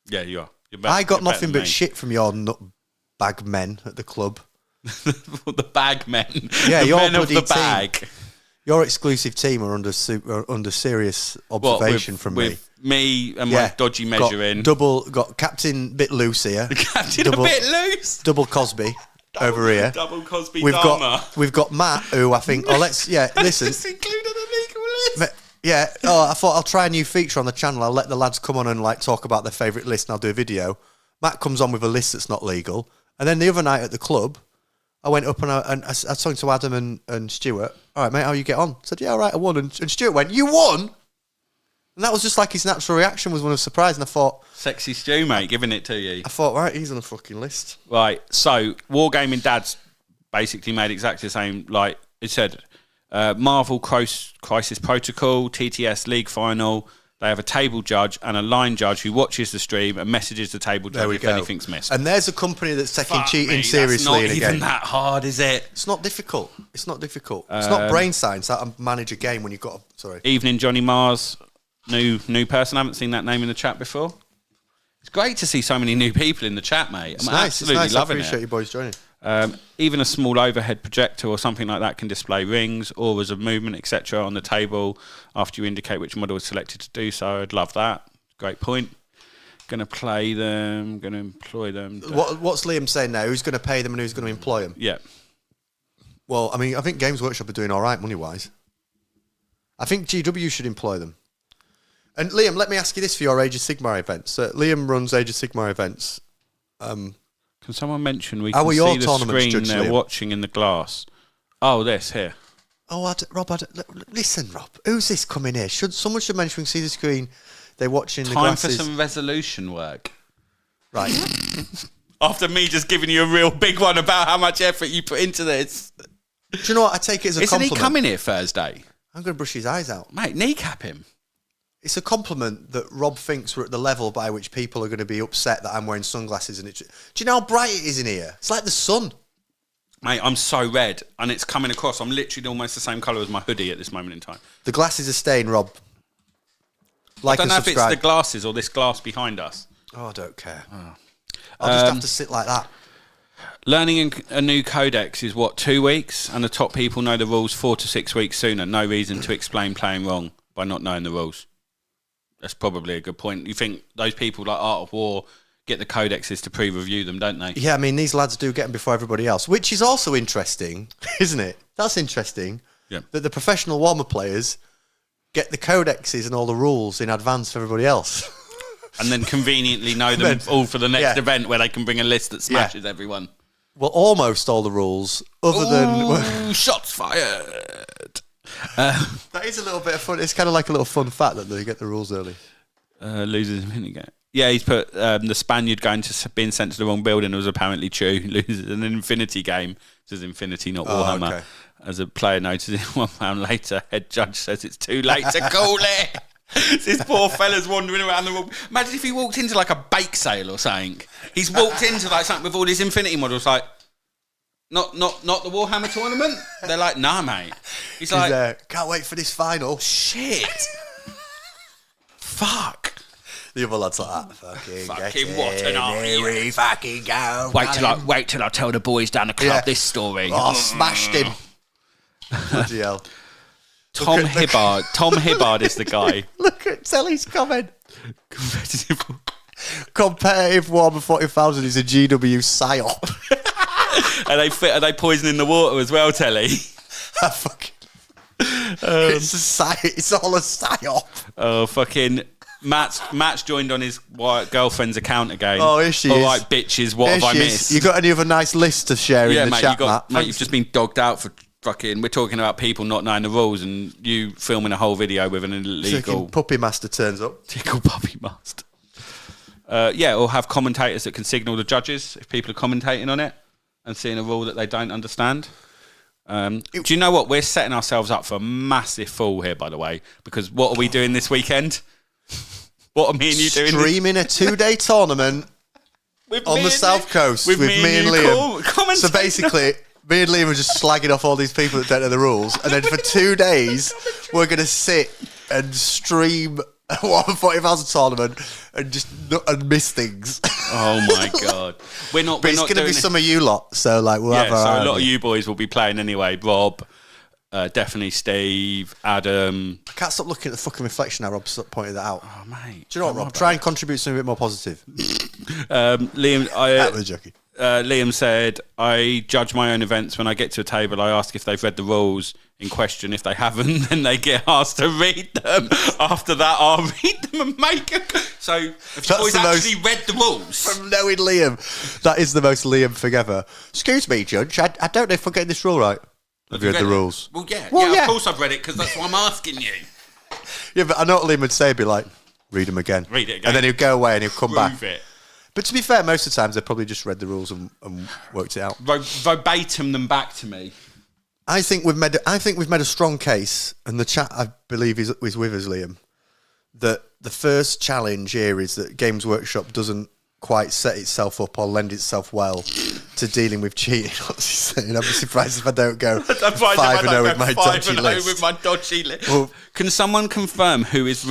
Yeah, you are. I got nothing but shit from your nutbag men at the club. The bag men. Yeah, the your men of bloody the bag. team. Your exclusive team are under serious observation from me. With me and my dodgy measuring. Got Captain bit loose here. Captain a bit loose. Double Cosby over here. Double Cosby. We've got Matt, who I think. Listen. Just included a legal list. Yeah. I thought I'll try a new feature on the channel. I'll let the lads come on and talk about their favourite list, and I'll do a video. Matt comes on with a list that's not legal, and then the other night at the club, I went up and I was talking to Adam and Stuart. All right, mate, how you get on? I said, yeah, all right, I won. And Stuart went, you won? And that was just like his natural reaction was one of surprise. And I thought... Sexy Stu, mate, giving it to you. I thought, right, he's on the fucking list. Right, so Wargaming Dads basically made exactly the same. Like it said, Marvel Crisis Protocol, TTS League Final... They have a table judge and a line judge who watches the stream and messages the table judge if anything's missed. And there's a company that's taking cheating seriously in a game. It's not even that hard, is it? It's not difficult. It's not brain science how to manage a game when you've got... Evening, Johnny Mars. New person. I haven't seen that name in the chat before. It's great to see so many new people in the chat, mate. I'm absolutely loving it. I appreciate you boys joining. Even a small overhead projector or something like that can display rings, auras of movement, etc. on the table after you indicate which model is selected to do so. I'd love that. Great point. Going to play them, going to employ them. What's Liam saying now? Who's going to pay them and who's going to employ them? Yeah. Well, I mean, I think Games Workshop are doing all right money-wise. I think GW should employ them. And Liam, let me ask you this for your Age of Sigmar events. Liam runs Age of Sigmar events. Can someone mention we How can are your see the tournaments screen judged, they're Liam? watching in the glass? Oh, this here. Oh, listen, Rob. Who's this coming here? Someone should mention we can see the screen they're watching the Time glasses. for some resolution work. Right. After me just giving you a real big one about how much effort you put into this. Do you know what? I take it as a Isn't compliment. he coming here Thursday? I'm going to brush his eyes out. Mate, kneecap him. It's a compliment that Rob thinks we're at the level by which people are going to be upset that I'm wearing sunglasses. Do you know how bright it is in here? It's like the sun. Mate, I'm so red, and it's coming across. I'm literally almost the same colour as my hoodie at this moment in time. The glasses are staying, Rob. Like I don't know and if subscribe. it's the glasses or this glass behind us. Oh, I don't care. I'll just have to sit like that. Learning a new codex is, 2 weeks? And the top people know the rules 4 to 6 weeks sooner. No reason to explain playing wrong by not knowing the rules. That's probably a good point. You think those people like Art of War get the codexes to pre-review them, don't they? Yeah, I mean, these lads do get them before everybody else, which is also interesting, isn't it? That's interesting. Yeah. That the professional Warhammer players get the codexes and all the rules in advance for everybody else. And then conveniently know them all for the next event where they can bring a list that smashes everyone. Well, almost all the rules, other than... shots fired. That is a little bit of fun. It's kind of like a little fun fact that they get the rules early. Loses a minute ago. Yeah, he's put the Spaniard being sent to the wrong building was apparently true. Loses an Infinity game. This is Infinity, not Warhammer. Okay. As a player notices 1 round later, head judge says it's too late to call it. This poor fella's wandering around the room. Imagine if he walked into like a bake sale or something. He's walked into like something with all these Infinity models, like not the Warhammer tournament. They're like, nah, mate. He's like, can't wait for this final. shit. Fuck. The other lads like that. Fucking what an army. Here we fucking go. Wait till I tell the boys down the club this story. Oh, smashed him. Bloody hell. Tom Hibbard is the guy. Look at Telly's comment. Competitive Warhammer 40,000 is a GW psyop. Are they poisoning the water as well, Telly? It's all a psyop. Oh, fucking... Matt's joined on his girlfriend's account again. Oh, here she is. All right, bitches, what have I missed? You got any other nice lists to share in the mate, chat, Matt? Mate, you've just been dogged out for fucking... We're talking about people not knowing the rules and you filming a whole video with an illegal... Puppy Master turns up. Tickle Puppy Master. Or have commentators that can signal the judges if people are commentating on it and seeing a rule that they don't understand. Do you know what? We're setting ourselves up for a massive fall here, by the way, because what are we doing this weekend? What are me and you doing? Streaming a 2-day tournament on the South Coast with me and Liam. So basically, me and Liam are just slagging off all these people that don't know the rules, and then for 2 days, we're going to sit and stream a 40,000 tournament and miss things. Oh my god! We're not. But it's going to be some of you lot, so like we'll have a lot of you boys will be playing anyway. Rob. Definitely Steve, Adam. I can't stop looking at the fucking reflection now. Rob pointed that out. Oh, mate. Do you know what, Rob? Try and contribute something a bit more positive. Liam, That was joking. Liam said, I judge my own events. When I get to a table, I ask if they've read the rules in question. If they haven't, then they get asked to read them. After that, I'll read them and make a... So, have you boys actually read the rules? From knowing Liam, that is the most Liam thing ever. Excuse me, Judge, I don't know if I'm getting this rule right. Have you read the rules? Well, yeah, of course I've read it, because that's why I'm asking you. Yeah, but I know what Liam would say, be like, read them again. Read it again. And then he'll go away and he'll come back. It. But to be fair, most of the times they probably just read the rules and worked it out. Verbatim them back to me. I think we've made a strong case, and the chat I believe is with us, Liam, that the first challenge here is that Games Workshop doesn't quite set itself up or lend itself well to dealing with cheating. What's he saying? I'd be surprised if I don't go 5-0 with my dodgy list. Well, can someone confirm who is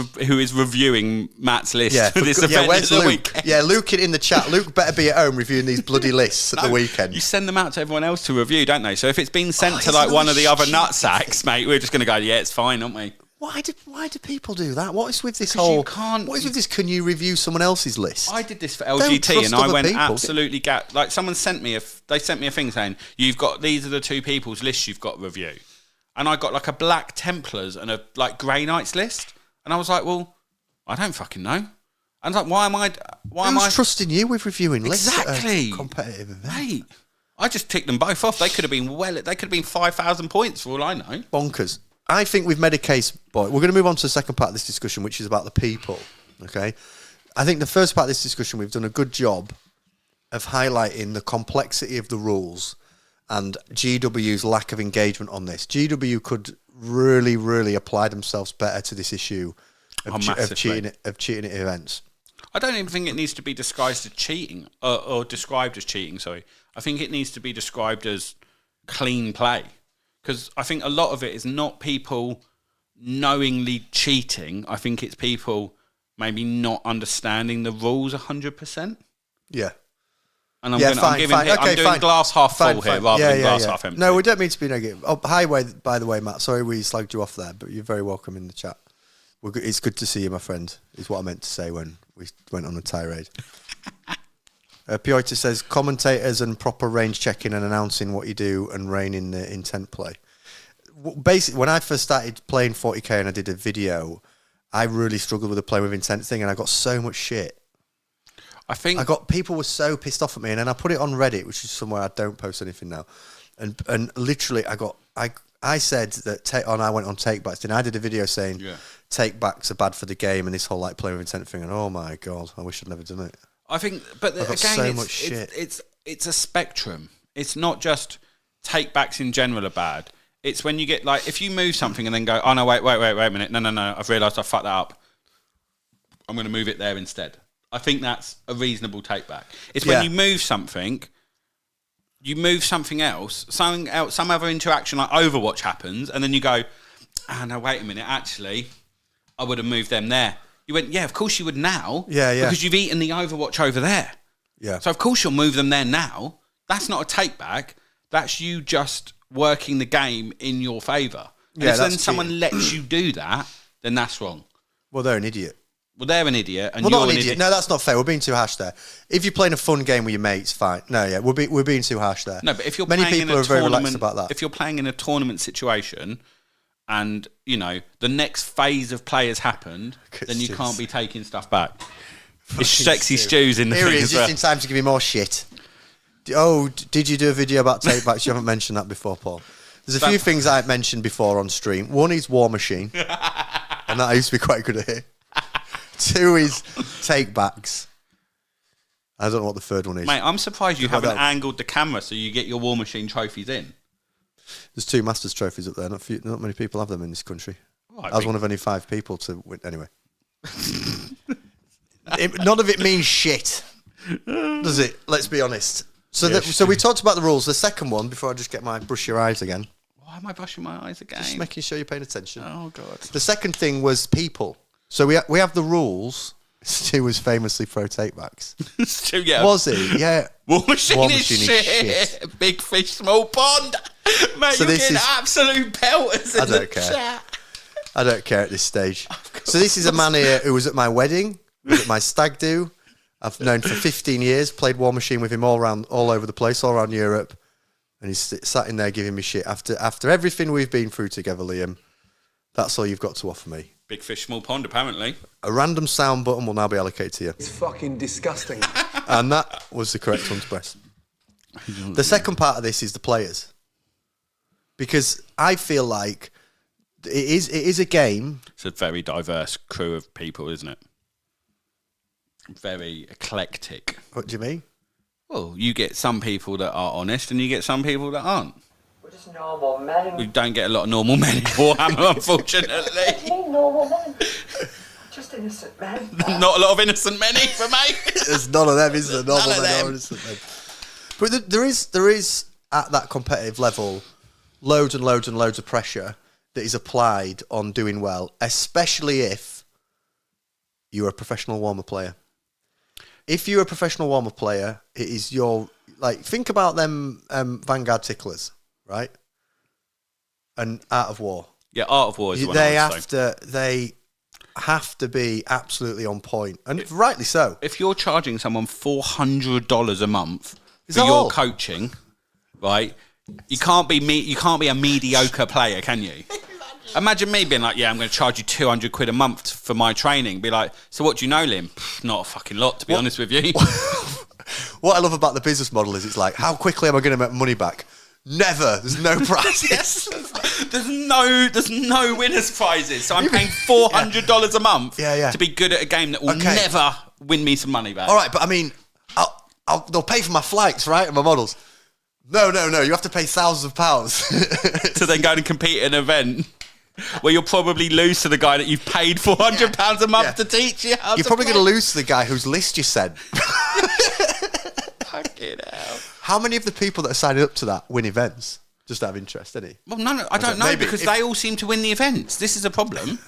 reviewing Matt's list for this event where's at the Luke? weekend? Yeah, Luke in the chat. Luke better be at home reviewing these bloody lists at the weekend. You send them out to everyone else to review, don't they? So if it's been sent to like one of the other nutsacks, mate, we're just going to go, yeah, it's fine, aren't we? Why do people do that? What is with this whole... What is with this, can you review someone else's list? I did this for LGT and I went absolutely... like, someone sent me a thing saying, you've got... These are the two people's lists you've got to review. And I got, like, a Black Templars and a, like, Grey Knights list. And I was like, well, I don't fucking know. And like, why am I trusting you with reviewing lists exactly at a competitive event? Mate, I just ticked them both off. They could have been 5,000 points for all I know. Bonkers. I think we've made a case, boy. We're going to move on to the second part of this discussion, which is about the people. Okay, I think the first part of this discussion, we've done a good job of highlighting the complexity of the rules and GW's lack of engagement on this. GW could really, really apply themselves better to this issue of cheating at events. I don't even think it needs to be disguised as cheating or described as cheating. Sorry, I think it needs to be described as clean play. Because I think a lot of it is not people knowingly cheating. I think it's people maybe not understanding the rules 100%. Yeah. And I'm doing glass half full here rather than glass half empty. No, we don't mean to be negative. Oh, hi, by the way, Matt. Sorry we slagged you off there, but you're very welcome in the chat. It's good to see you, my friend, is what I meant to say when we went on a tirade. Piotr says, commentators and proper range checking and announcing what you do and reining the intent play. Basically, when I first started playing 40k and I did a video, I really struggled with the play with intent thing and I got so much shit. People were so pissed off at me, and then I put it on Reddit, which is somewhere I don't post anything now. And literally I said that I went on takebacks, and I did a video saying takebacks are bad for the game and this whole like play with intent thing, and oh my God, I wish I'd never done it. I think, but again, it's a spectrum. It's not just takebacks in general are bad. It's when you get like, if you move something and then go, oh no, wait a minute, no, I've realised I fucked that up. I'm going to move it there instead. I think that's a reasonable takeback. It's when you move something else, some other interaction like Overwatch happens, and then you go, oh no, wait a minute, actually, I would have moved them there. You went, yeah, of course you would now. Yeah. Because you've eaten the Overwatch over there. Yeah. So of course you'll move them there now. That's not a take back. That's you just working the game in your favour. And if then someone lets you do that, then that's wrong. Well, they're an idiot. Well, they're an idiot, and you're not an idiot. No, that's not fair. We're being too harsh there. If you're playing a fun game with your mates, fine. No, yeah, we're being too harsh there. No, but if you're many people are very relaxed about that. If you're playing in a tournament situation, and you know the next phase of players happened, then you can't be taking stuff back. It's sexy stews in the Here thing he is, as well. just in time to give me more shit. Oh, did you do a video about takebacks? You haven't mentioned that before, Paul. There's a few things I've mentioned before on stream. One is War Machine, and that I used to be quite good at it. Two is takebacks. I don't know what the third one is. Mate, I'm surprised you haven't angled the camera so you get your War Machine trophies in. There's 2 Masters trophies up there. Not many people have them in this country. I was one of only 5 people to win. Anyway. None of it means shit, does it? Let's be honest. So we talked about the rules. The second one, before I just get my brush your eyes again. Why am I brushing my eyes again? Just making sure you're paying attention. Oh, God. The second thing was people. So we have the rules. Stu was famously pro takebacks. Stu, yeah. Was he? Yeah. War Machine is shit. Big fish, small pond. Mate, so you're getting absolute pelters in the chat. I don't care at this stage. So this is a man here who was at my wedding, was at my stag do. I've known for 15 years, played War Machine with him all over the place, all around Europe. And he's sat in there giving me shit. After everything we've been through together, Liam, that's all you've got to offer me. Big fish, small pond, apparently. A random sound button will now be allocated to you. It's fucking disgusting. And that was the correct one to press. The second part of this is the players. Because I feel like it is a game. It's a very diverse crew of people, isn't it? Very eclectic. What do you mean? Well, you get some people that are honest and you get some people that aren't. We're just normal men. We don't get a lot of normal men in Warhammer, unfortunately. Normal men. Just innocent men. Not a lot of innocent men for me. There's none of them, is there? None of them. Innocent men. But there is at that competitive level loads and loads and loads of pressure that is applied on doing well, especially if you're a professional Warhammer player. If you're a professional Warhammer player, it is your, like, think about them Vanguard ticklers, right? And Art of War. Yeah, Art of War is the one they have to be absolutely on point, and rightly so. If you're charging someone $400 a month for your coaching, right? You can't be a mediocre player, can you? Imagine me being like, yeah, I'm going to charge you 200 quid a month for my training. Be like, so what do you know, Liam? Not a fucking lot, to be honest with you. What I love about the business model is it's like, how quickly am I going to make money back? Never. There's no prizes. There's no winners prizes. So I'm paying $400 a month to be good at a game that will never win me some money back. All right, but I mean, they'll pay for my flights, right, and my models. No. You have to pay thousands of pounds to then go and compete in an event where you'll probably lose to the guy that you've paid £400 a month to teach you how You're probably going to lose to the guy whose list you said. Fucking hell. How many of the people that are signing up to that win events? Just out of interest, any? Well, no, I don't know, because they all seem to win the events. This is a problem.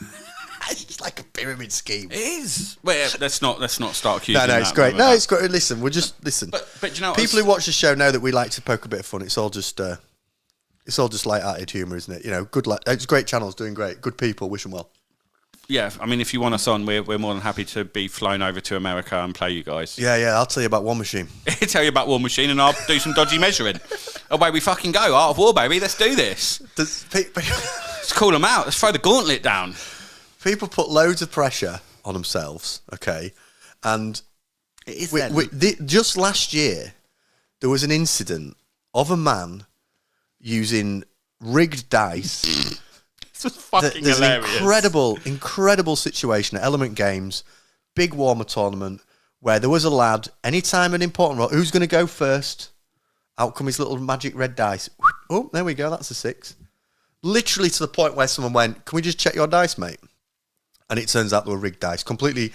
It's like a pyramid scheme. It is. Well, let's not start accusing. No, it's great. No, it's great. Listen, we're just listen. But you know, people who watch the show know that we like to poke a bit of fun. It's all just light-hearted humour, isn't it? You know, good. It's great channels, doing great. Good people. Wish them well. Yeah, I mean, if you want us on, we're more than happy to be flown over to America and play you guys. Yeah, I'll tell you about War Machine. Tell you about War Machine, and I'll do some dodgy measuring. Away we fucking go. Art of War, baby. Let's do this. Let's call them out. Let's throw the gauntlet down. People put loads of pressure on themselves, okay? And it is just last year, there was an incident of a man using rigged dice. This was fucking There's hilarious. An incredible situation at Element Games, big Warhammer tournament, where there was a lad, anytime an important role, who's going to go first? Out come his little magic red dice. Oh, there we go, that's a 6. Literally to the point where someone went, can we just check your dice, mate? And it turns out they were rigged dice, completely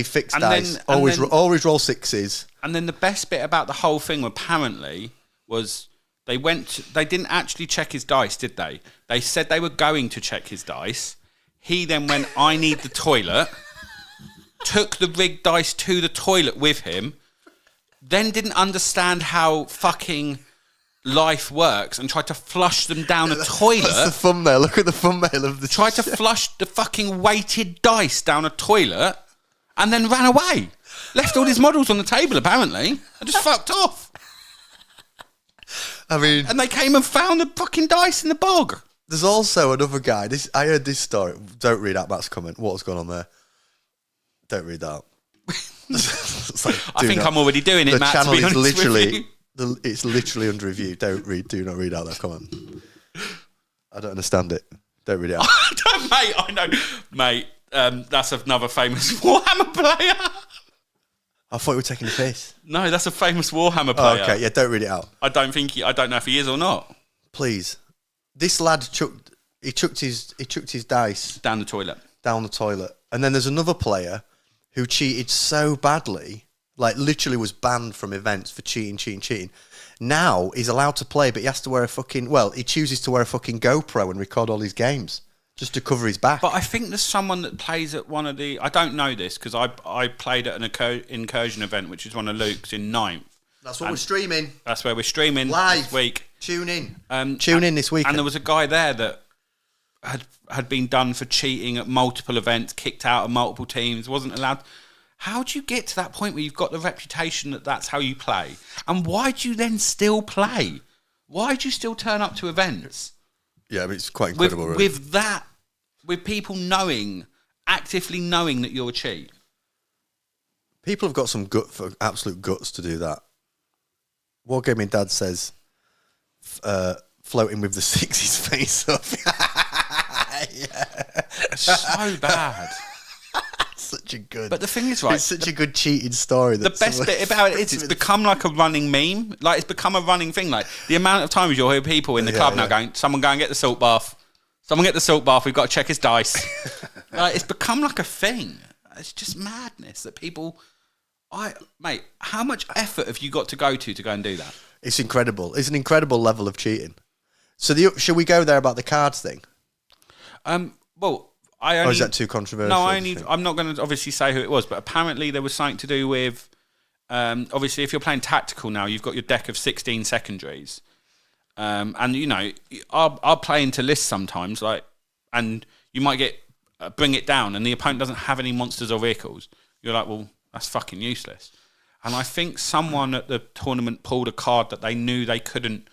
fixed and dice. Then, always roll 6s. And then the best bit about the whole thing, apparently, was they didn't actually check his dice, did they? They said they were going to check his dice. He then went, I need the toilet. Took the rigged dice to the toilet with him. Then didn't understand how fucking life works and tried to flush them down a toilet. That's the thumbnail. Look at the thumbnail of the Tried to flush the fucking weighted dice down a toilet and then ran away. Left all his models on the table, apparently. And just fucked off. I mean... And they came and found the fucking dice in the bog. There's also another guy. I heard this story. Don't read out Matt's comment. What's going on there? Don't read that. I think I'm already doing it, Matt, to be honest with you. It's literally under review. Do not read out that comment. I don't understand it. Don't read it out. Mate, I know. Mate, that's another famous Warhammer player. I thought you were taking the piss. No, that's a famous Warhammer player. Oh, okay, yeah, don't read it out. I don't know if he is or not. Please. This lad chucked his dice down the toilet. And then there's another player who cheated so badly, like literally was banned from events for cheating. Now he's allowed to play, but he has to wear he chooses to wear a fucking GoPro and record all his games just to cover his back. But I think there's someone that plays at one of the... I don't know this, because I played at an incursion event, which is one of Luke's in 9th. That's what we're streaming. That's where we're streaming live this week. Tune in. Tune in this week. And there was a guy there that had been done for cheating at multiple events, kicked out of multiple teams, wasn't allowed. How do you get to that point where you've got the reputation that that's how you play? And why do you then still play? Why do you still turn up to events? Yeah, I mean, it's quite incredible, really. With people actively knowing that you're a cheat. People have got some absolute guts to do that. Wargaming Dad says, floating with the 60s face up. Yeah. So bad. Such a good... But the thing is, right... It's such a good cheating story. The best bit about it is it's become like a running meme. Like, it's become a running thing. Like, the amount of times you'll hear people in the club now going, someone go and get the salt bath. Someone get the salt bath. We've got to check his dice. Like, it's become like a thing. It's just madness that people... Mate, how much effort have you got to go and do that? It's incredible. It's an incredible level of cheating. So, should we go there about the cards thing? Well, or is that too controversial? No, I'm not going to obviously say who it was, but apparently there was something to do with. Obviously, if you're playing tactical now, you've got your deck of 16 secondaries, and you know I'll play into lists sometimes, and you might bring it down, and the opponent doesn't have any monsters or vehicles. You're like, well, that's fucking useless. And I think someone at the tournament pulled a card that they knew they couldn't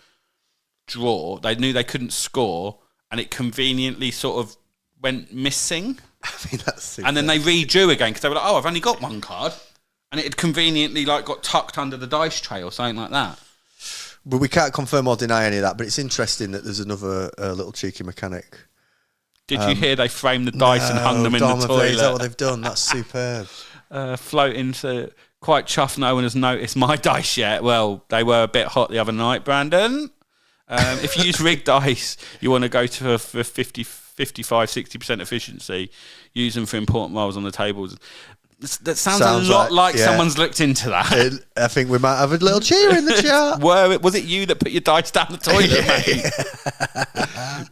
draw, they knew they couldn't score, and it conveniently sort of went missing. I mean, that's super. And then they redrew again because they were like, "Oh, I've only got one card," and it had conveniently like got tucked under the dice tray or something like that. But we can't confirm or deny any of that. But it's interesting that there's another little cheeky mechanic. Did you hear they framed the dice and hung them in the toilet? Is that what they've done? That's superb. Floating to quite chuffed. No one has noticed my dice yet. Well, they were a bit hot the other night, Brandon. If you use rigged dice, you want to go to for 50, 55, 60% efficiency. Use them for important rolls on the tables. That sounds a lot like someone's looked into that. I think we might have a little cheer in the chat. Was it you that put your dice down the toilet, mate?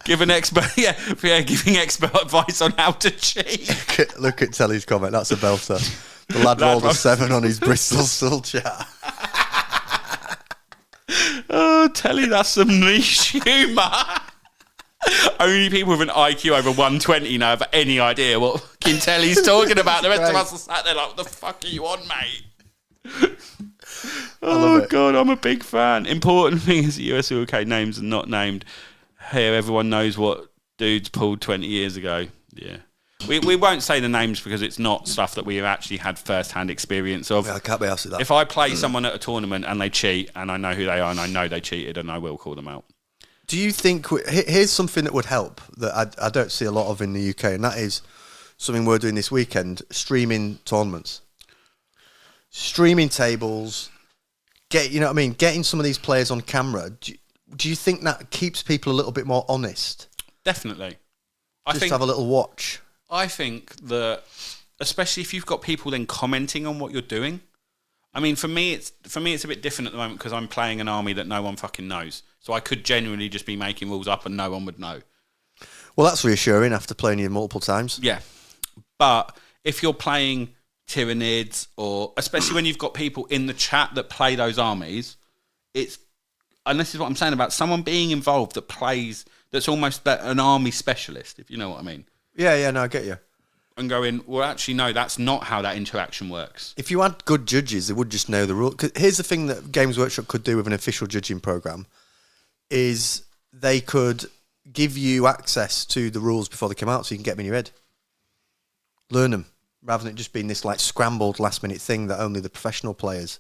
Giving expert advice on how to cheat. Look at Telly's comment. That's a belter. The lad rolled a 7 on his Bristol Still chat. Oh, Telly, that's some niche humour. Only people with an IQ over 120 know have any idea what fucking Telly's talking about. The rest of us are sat there like, what the fuck are you on, mate? Oh, God, I'm a big fan. Important thing is the US UK names are not named. Here, everyone knows what dudes pulled 20 years ago. Yeah. We won't say the names because it's not stuff that we have actually had first-hand experience of. Yeah, I can't be asked with that. If I play someone at a tournament and they cheat and I know who they are and I know they cheated and I will call them out. Do you think... Here's something that would help that I don't see a lot of in the UK, and that is something we're doing this weekend, streaming tournaments. Streaming tables, getting some of these players on camera. Do you think that keeps people a little bit more honest? Definitely. Just have a little watch. I think that, especially if you've got people then commenting on what you're doing. I mean, for me, it's a bit different at the moment because I'm playing an army that no one fucking knows. So I could genuinely just be making rules up and no one would know. Well, that's reassuring after playing you multiple times. Yeah. But if you're playing Tyranids, or especially when you've got people in the chat that play those armies, and this is what I'm saying about someone being involved that's almost an army specialist, if you know what I mean. Yeah, no, I get you. And going, well, actually, no, that's not how that interaction works. If you had good judges, they would just know the rules. Here's the thing that Games Workshop could do with an official judging program, is they could give you access to the rules before they come out so you can get them in your head. Learn them, rather than it just being this like scrambled last-minute thing that only the professional players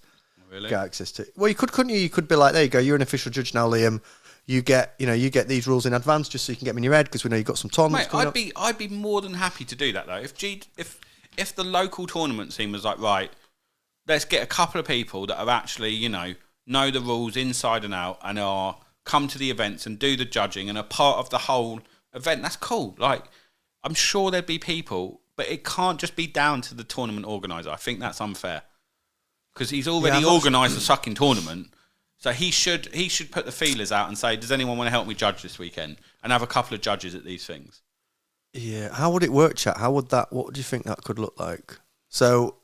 get access to. Well, couldn't you? You could be like, there you go, you're an official judge now, Liam. You get these rules in advance just so you can get them in your head because we know you've got some tournaments coming up. I'd be more than happy to do that though. If the local tournament team was like, right, let's get a couple of people that are actually know the rules inside and out and are come to the events and do the judging and are part of the whole event. That's cool. Like, I'm sure there'd be people, but it can't just be down to the tournament organizer. I think that's unfair because he's already organised the sucking tournament. So he should put the feelers out and say, does anyone want to help me judge this weekend? And have a couple of judges at these things. Yeah. How would it work, chat? What do you think that could look like? So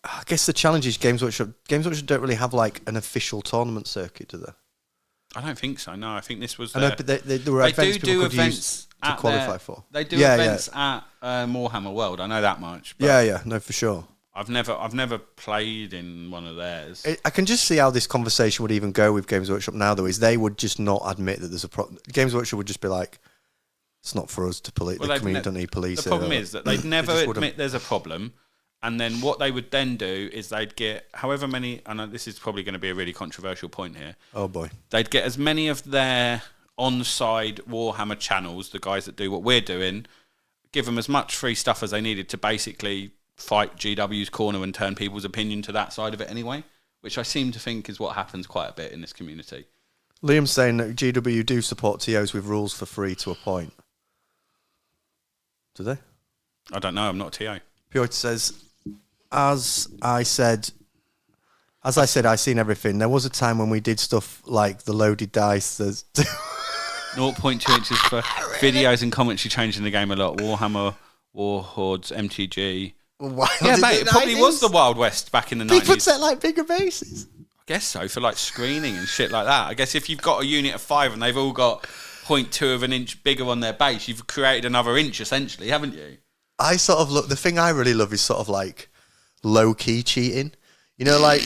I guess the challenge is Games Workshop don't really have like an official tournament circuit, do they? I don't think so, no. I think this was... I know, but there were events people could use to qualify for. They do events at Warhammer World, I know that much. Yeah, no, for sure. I've never played in one of theirs. I can just see how this conversation would even go with Games Workshop now, though, is they would just not admit that there's a problem. Games Workshop would just be like, it's not for us to police. The community don't need police. The problem is that they'd never admit there's a problem, and then what they would then do is they'd get however many, I know this is probably going to be a really controversial point here. Oh, boy. They'd get as many of their on-side Warhammer channels, the guys that do what we're doing, give them as much free stuff as they needed to basically fight GW's corner and turn people's opinion to that side of it anyway, which I seem to think is what happens quite a bit in this community. Liam's saying that GW do support TOs with rules for free to a point. Do they? I don't know, I'm not a TO. Piotr says, as I said, I've seen everything. There was a time when we did stuff like the loaded dice. 0.2 inches for videos and commentary changing the game a lot. Warhammer, Warhordes, MTG... Yeah, mate, it probably was the Wild West back in the 90s. People set like bigger bases. I guess so, for like screening and shit like that. I guess if you've got a unit of 5 and they've all got 0.2 of an inch bigger on their base, you've created another inch essentially, haven't you? I sort of the thing I really love is sort of like low-key cheating. You know, like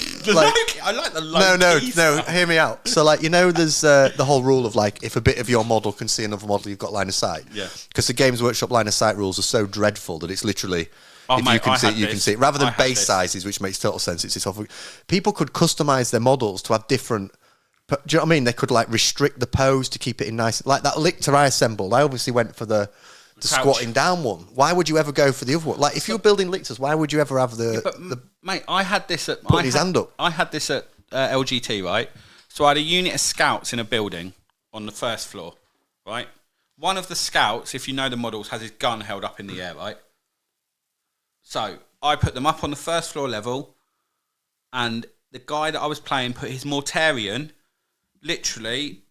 I like the low No. Hear me out. So, like, there's the whole rule of like, if a bit of your model can see another model, you've got line of sight. Yeah. Because the Games Workshop line of sight rules are so dreadful that it's literally. Oh, if mate, you can see it, you this. can see it. Rather than base this. sizes, which makes total sense, it's this awful. People could customize their models to have different. Do you know what I mean? They could like restrict the pose to keep it in nice. Like that lictor I assembled, I obviously went for the squatting down one. Why would you ever go for the other one? Like if you're building lictors, why would you ever have the mate, I had this at putting his hand up? I had this at LGT, right? So I had a unit of scouts in a building on the first floor, right? One of the scouts, if you know the models, has his gun held up in the air, right? So I put them up on the first floor level, and the guy that I was playing put his Mortarion, literally,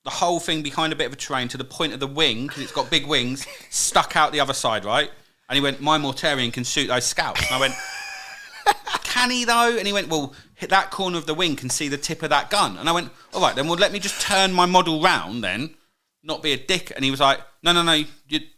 the whole thing behind a bit of a terrain to the point of the wing, because it's got big wings, stuck out the other side, right? And he went, my Mortarion can shoot those scouts. And I went, can he though? And he went, well, hit that corner of the wing can see the tip of that gun. And I went, all right, then, well, let me just turn my model round then, not be a dick. And he was like, no,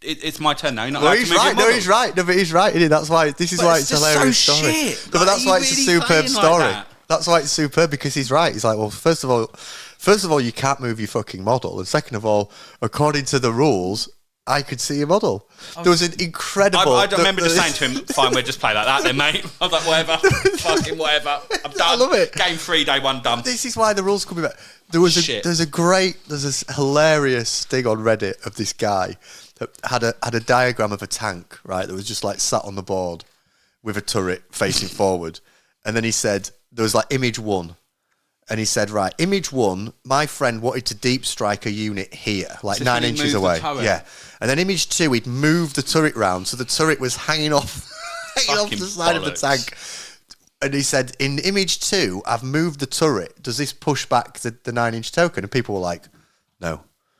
it's my turn now. You're not allowed to move your model. No, he's right. No, but he's right, isn't he? That's why. This is why it's a hilarious story. Shit. No, but that's why it's a superb story. Like that's why it's superb, because he's right. He's like, well, first of all, you can't move your fucking model, and second of all, according to the rules, I could see your model. There was an incredible. I remember just saying to him, "Fine, we'll just play like that, then, mate." I was like, "Whatever, fucking whatever. I'm done. I love it. Game 3, day 1 done." This is why the rules come back. There's this hilarious thing on Reddit of this guy that had a diagram of a tank, right, that was just like sat on the board with a turret facing forward, and then he said there was like image 1. And he said, right, image 1, my friend wanted to deep strike a unit here, like So 9 inches away. Yeah. And then image 2, he'd moved the turret round, so the turret was hanging off the side of the tank. And he said, in image 2, I've moved the turret. Does this push back the 9-inch token? And people were like, no.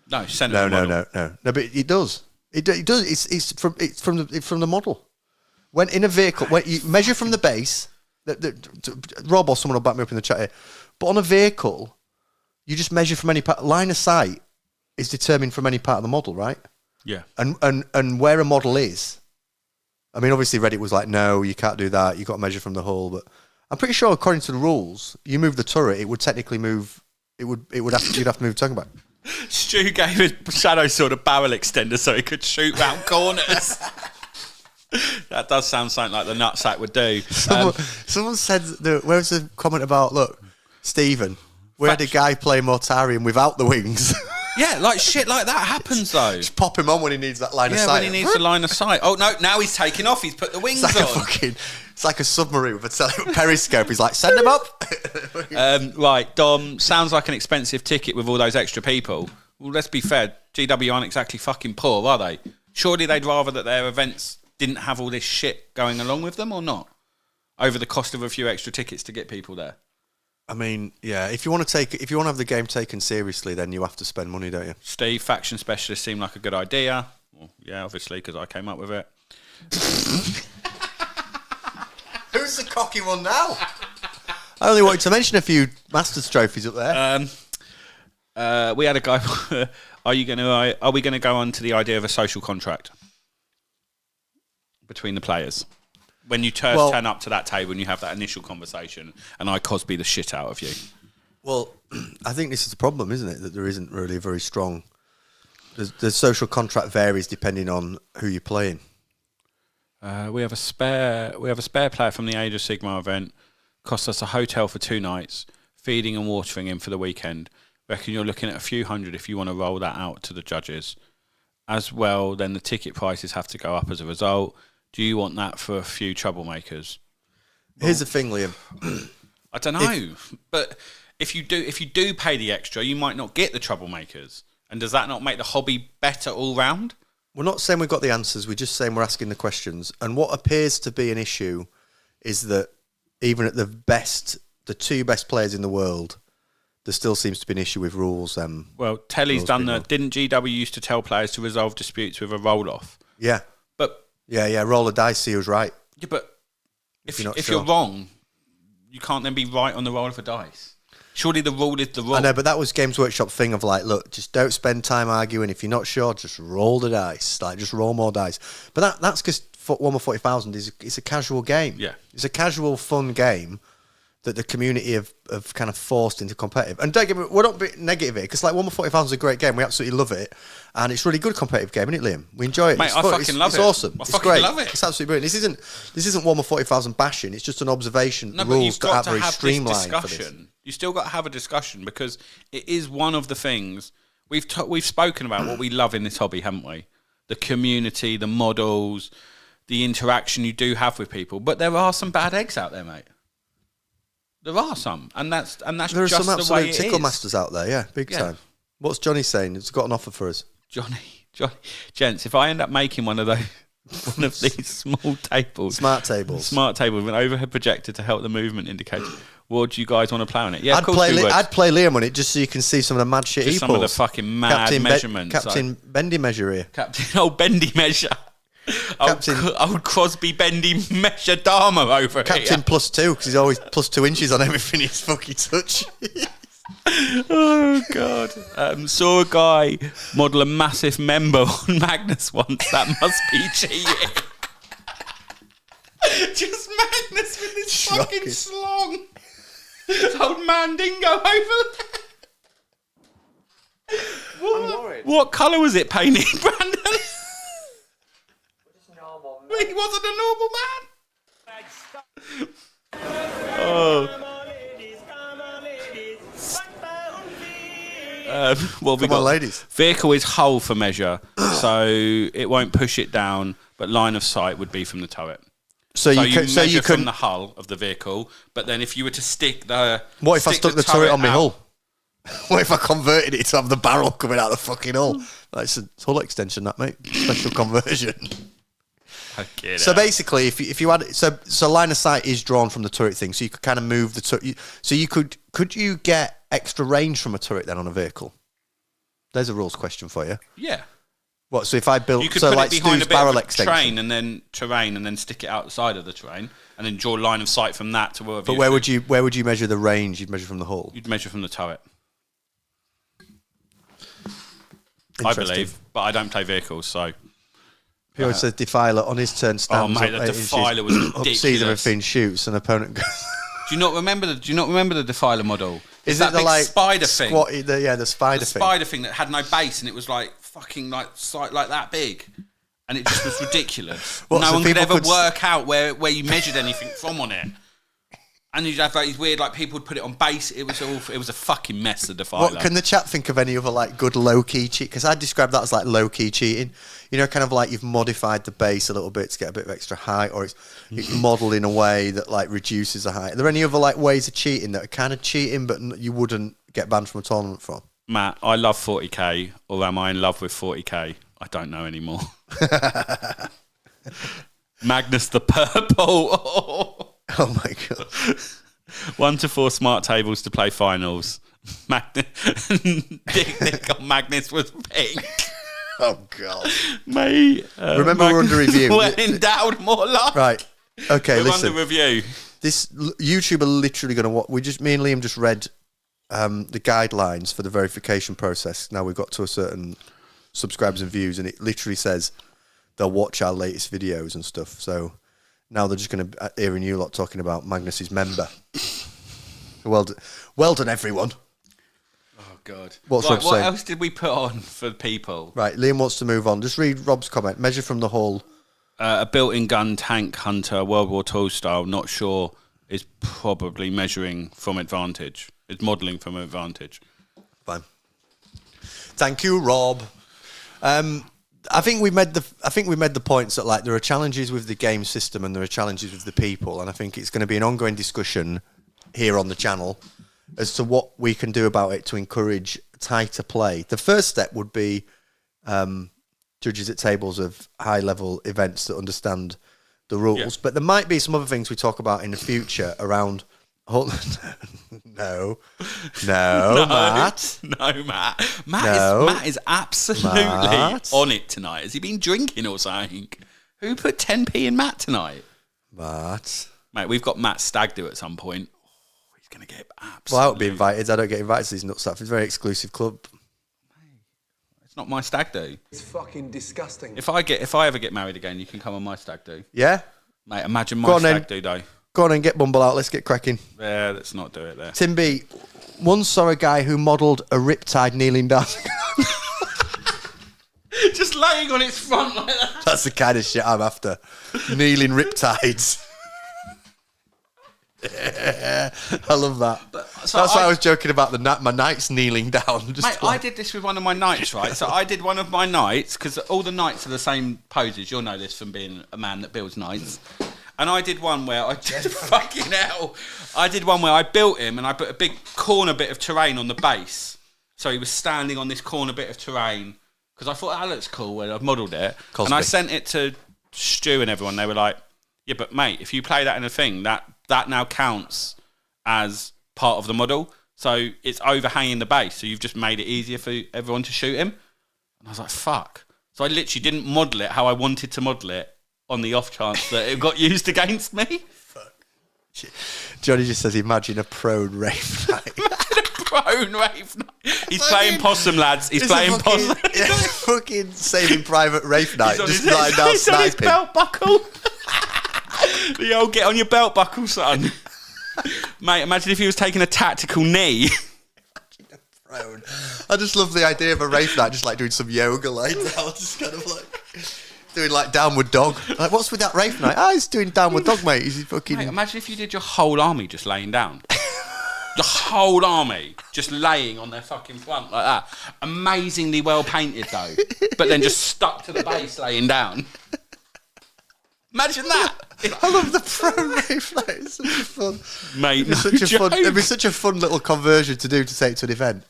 No, No, but it does. It does. It's from the model. When in a vehicle, when you measure from the base, Rob or someone will back me up in the chat here. But on a vehicle, you just measure from any part. Line of sight is determined from any part of the model, right? Yeah. And where a model is. I mean, obviously Reddit was like, no, you can't do that. You've got to measure from the hull. But I'm pretty sure, according to the rules, you move the turret, it would technically move. You'd have to move the token back. Stu gave a Shadow Sword a barrel extender so he could shoot round corners. That does sound something like the nutsack would do. Someone said, where was the comment about, look, Stephen, we had a guy play Mortarion without the wings. Yeah, like shit like that happens though. Just pop him on when he needs that line of sight. Yeah, when he needs the line of sight. Oh no, now he's taking off. He's put the wings on. It's like a submarine with a periscope. He's like, send him up. Right, Dom, sounds like an expensive ticket with all those extra people. Well, let's be fair. GW aren't exactly fucking poor, are they? Surely they'd rather that their events didn't have all this shit going along with them, or not? Over the cost of a few extra tickets to get people there. I mean, yeah. If you want to have the game taken seriously, then you have to spend money, don't you? Steve, faction specialist, seemed like a good idea. Well, yeah, obviously, because I came up with it. Who's the cocky one now? I only wanted to mention a few Masters trophies up there. We had a guy. Are we going to go on to the idea of a social contract between the players? When you turn up to that table and you have that initial conversation, and I Cosby the shit out of you. Well, I think this is the problem, isn't it? That there isn't really a very strong. The social contract varies depending on who you're playing. We have a spare player from the Age of Sigmar event. Cost us a hotel for 2 nights, feeding and watering him for the weekend. Reckon you're looking at a few hundred if you want to roll that out to the judges. As well, then the ticket prices have to go up as a result. Do you want that for a few troublemakers? Here's the thing, Liam. I don't know, but if you do pay the extra, you might not get the troublemakers. And does that not make the hobby better all round? We're not saying we've got the answers. We're just saying we're asking the questions. And what appears to be an issue is that even at the 2 best players in the world, there still seems to be an issue with rules. Well, Telly's done that. Didn't GW used to tell players to resolve disputes with a roll-off? Yeah. But yeah, roll a dice, see who's right. Yeah, but if you're wrong, you can't then be right on the roll of a dice. Surely the rule is the rule. I know, but that was Games Workshop thing of like, look, just don't spend time arguing. If you're not sure, just roll the dice. Like, just roll more dice. But that's because Warhammer 40,000 is a casual game. Yeah. It's a casual, fun game that the community have kind of forced into competitive. And don't get me, we're not being negative here, because like Warhammer 40,000 is a great game. We absolutely love it, and it's really good competitive game, isn't it, Liam? We enjoy it. Mate, I fucking love it. It's awesome. I It's fucking great. love it. It's absolutely brilliant. This isn't Warhammer 40,000 bashing. It's just an observation. No, The but rules you've got to very have this streamlined for this. discussion. You still got to have a discussion, because it is one of the things we've spoken about what we love in this hobby, haven't we? The community, the models, the interaction you do have with people. But there are some bad eggs out there, mate. There are some, and that's There are just some the way absolute it tickle is. masters out there, yeah, big Yeah. time. What's Johnny saying? He's got an offer for us. Johnny, gents, if I end up making one of these small tables, Smart tables. with an overhead projector to help the movement indicator, what do you guys want to play on it? Yeah, I'd of course we would. I'd play Liam on it just so you can see some of the mad shit Just he some of the pulls. fucking mad measurements. Captain Bendy Measure here. Captain old Bendy Measure. Old Crosby Bendy Measure Dharma over Captain here. +2, because he's always +2 inches on everything he's fucking touch. Oh, God. Saw a guy model a massive member on Magnus once. That must be cheating. Just Magnus with this Shocking. fucking slong. Old Mandingo over there. What colour was it painted, Brandon? Just normal men. He wasn't a normal man. Oh. Well, we Come on, got ladies. vehicle is hull for measure, so it won't push it down. But line of sight would be from the turret. So you measure from can. the hull of the vehicle, but then if you were to stick the What if I stuck the turret on my out- hull? What if I converted it to have the barrel coming out of the fucking hull? That's a hull extension, that, mate. Special conversion. Okay, So basically, if you had so line of sight is drawn from the turret thing, so you could kind of move the turret. So you could you get extra range from a turret then on a vehicle? There's a rules question for you. yeah, What? So if I built you could so put like it behind Stu's a bit barrel of a extension, terrain, and then stick it outside of the terrain, and then draw line of sight from that to wherever. but where would you measure the range? You'd measure from the hull. You'd measure from the turret. I Interesting. believe, but I don't play vehicles, so. He always says Defiler on his turn stands. Oh, mate, up the 8 inches, Defiler was upsees ridiculous. everything, shoots, and opponent goes. Do you not remember the Defiler model? Is that it the big like spider thing? the spider The thing. spider thing that had no base, and it was like fucking like that big, and it just was ridiculous. What, No so one could people ever could work out where you measured anything from on it. And you'd have like these weird, like people would put it on base. It was a fucking mess. The Defiler. What can the chat think of any other like good low key cheat? Because I describe that as like low key cheating. You know, kind of like you've modified the base a little bit to get a bit of extra height, or it's modelled in a way that like reduces the height. Are there any other like ways of cheating that are kind of cheating, but you wouldn't get banned from a tournament from? Matt, I love 40k, or am I in love with 40k? I don't know anymore. Magnus the Purple. Oh my god! 1 to 4 smart tables to play finals. Dick on Magnus was pink. Oh god! Mate, Remember, we're under review. When endowed, more life. Right. Okay. We're Listen. under review. YouTube are literally going to watch. Me and Liam just read the guidelines for the verification process. Now we've got to a certain subscribers and views, and it literally says they'll watch our latest videos and stuff. So now they're just going to hearing you lot talking about Magnus's member. Well done, everyone. Oh God. What's Rob what saying? else did we put on for people? Right, Liam wants to move on. Just read Rob's comment. Measure from the hull. A built-in gun tank hunter, World War II style. Not sure is probably measuring from advantage. It's modelling from advantage. Fine. Thank you, Rob. I think we made the points that like there are challenges with the game system and there are challenges with the people, and I think it's going to be an ongoing discussion here on the channel as to what we can do about it to encourage tighter play. The first step would be judges at tables of high-level events that understand the rules, Yeah. but there might be some other things we talk about in the future around. No, Matt. No, Matt. No. Matt is absolutely Matt. on it tonight. Has he been drinking or something? Who put 10p in Matt tonight? Matt. Mate, we've got Matt stag do at some point. Oh, he's going to get absolutely... Well, I would be invited. I don't get invited to these nut stuff. It's a very exclusive club. It's not my stag do. It's fucking disgusting. If I ever get married again, you can come on my stag do. Yeah? Mate, imagine Go my on then. stag do, though. Go on and get Bumble out. Let's get cracking. Yeah, let's not do it there. Tim B, once saw a guy who modelled a riptide kneeling down. Just laying on its front like that. That's the kind of shit I'm after. Kneeling riptides. Yeah, I love that. That's why I was joking about my knights kneeling down. Mate, I did this with one of my knights, right? So I did one of my knights, because all the knights are the same poses. You'll know this from being a man that builds knights. And I did one where I did fucking hell. I did one where I built him and I put a big corner bit of terrain on the base. So he was standing on this corner bit of terrain, because I thought that looks cool when I've modelled it. Cosby. And I sent it to Stu and everyone. They were like, yeah, but mate, if you play that in a thing, that now counts as part of the model. So it's overhanging the base. So you've just made it easier for everyone to shoot him. And I was like, fuck. So I literally didn't model it how I wanted to model it on the off chance that it got used against me. Fuck. Johnny just says, imagine a prone rave night. Prone rave night. He's playing possum, lads. He's playing possum. Yeah, fucking Saving Private Rafe night. He's Just lying down he's on his sniping. belt buckle. The old get on your belt buckle, son. Mate, imagine if he was taking a tactical knee. Prone. I just love the idea of a Rafe night, just like doing some yoga lying down, just kind of like doing like downward dog. Like, what's with that Rafe night? Ah, he's doing downward dog, mate. He's fucking. Mate, imagine if you did your whole army just laying down. The whole army just laying on their fucking front like that. Amazingly well painted though, but then just stuck to the base laying down. Imagine that. I love the prone Rafe night. It's such a fun, Mate, it'd be such a fun little conversion to do to take to an event.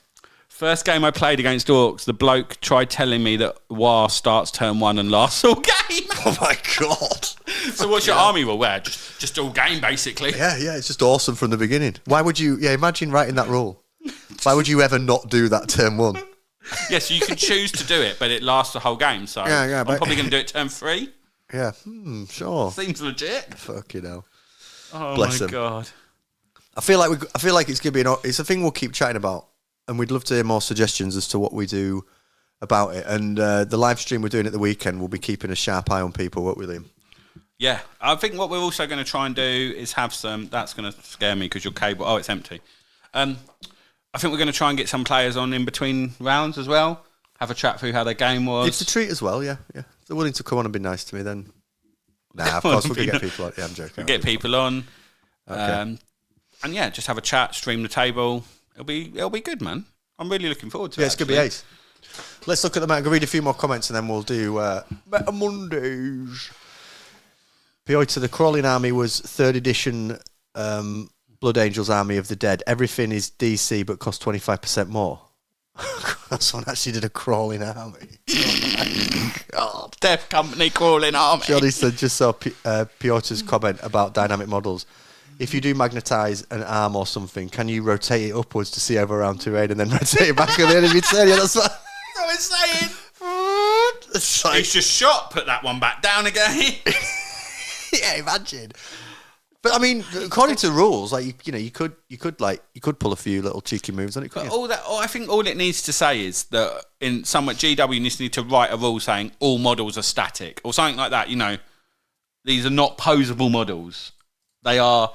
First game I played against Orcs, the bloke tried telling me that War starts turn 1 and lasts all game. Oh my god! So what's your army? Well, just all game basically. Yeah, it's just awesome from the beginning. Why would you? Yeah, imagine writing that rule. Why would you ever not do that turn 1? Yes, you can choose to do it, but it lasts the whole game. So Yeah, I'm but- probably going to do it turn 3. Yeah, sure. Seems legit. Fucking hell. Oh Bless my him. god. I feel like it's gonna be it's a thing we'll keep chatting about, and we'd love to hear more suggestions as to what we do about it. And the live stream we're doing at the weekend, we'll be keeping a sharp eye on people. What with him? Yeah, I think what we're also going to try and do is have some. That's going to scare me because your cable. Oh, it's empty. I think we're going to try and get some players on in between rounds as well. Have a chat through how their game was. It's a treat as well. Yeah. If they're willing to come on and be nice to me, then. Nah, of course we're gonna get people on. Yeah, I'm joking. We'll get people on. Okay. And yeah, just have a chat, stream the table. It'll be good, man. I'm really looking forward to it. Yeah, it's gonna be ace. Let's look at them. I'm gonna read a few more comments and then we'll do Meta Mondays. Piotr, the Crawling Army was 3rd edition Blood Angels Army of the Dead. Everything is DC but costs 25% more. Someone actually did a Crawling Army. God. Death Company Crawling Army. Johnny said, just saw Piotr's comment about dynamic models. If you do magnetize an arm or something, can you rotate it upwards to see over around terrain and then rotate it back on the enemy turn? Yeah, that's what That's what it's saying. it's like, He's just shot. Put that one back down again. yeah, imagine. But I mean, according to rules, like you could pull a few little cheeky moves on it. But I think all it needs to say is that in somewhat GW needs to write a rule saying all models are static or something like that. You know, these are not posable models. They are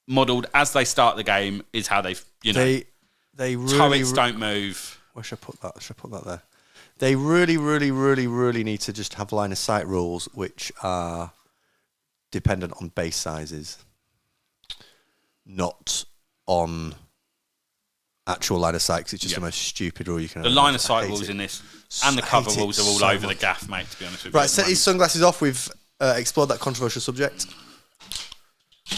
modelled as they start the game. Is how they they really turrets don't move. Where should I put that? Should I put that there? They really need to just have line of sight rules which are dependent on base sizes, not on actual line of sight, because it's just the most stupid rule you can The have. line of sight rules in this and the cover rules are all so over much. the gaff, mate, to be honest with you. Right, set these sunglasses off. We've explored that controversial subject. I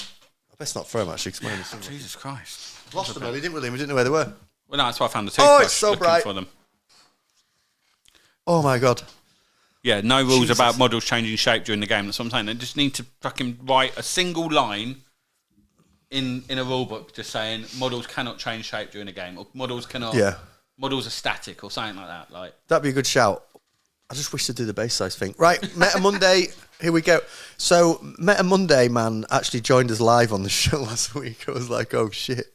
best not throw them, actually, because mine is Jesus Christ. lost them early, didn't we, Liam? We didn't know where they were. Well, no, that's why I found the toothbrush. it's so looking bright. for them. Oh, my God. Yeah, no rules Jesus. about models changing shape during the game. That's what I'm saying. They just need to fucking write a single line in a rule book just saying models cannot change shape during a game, or models cannot. Yeah. Models are static, or something like that. Like That'd be a good shout. I just wish to do the base size thing. Right, Meta Monday, here we go. So, Meta Monday, man, actually joined us live on the show last week. I was like, oh, shit.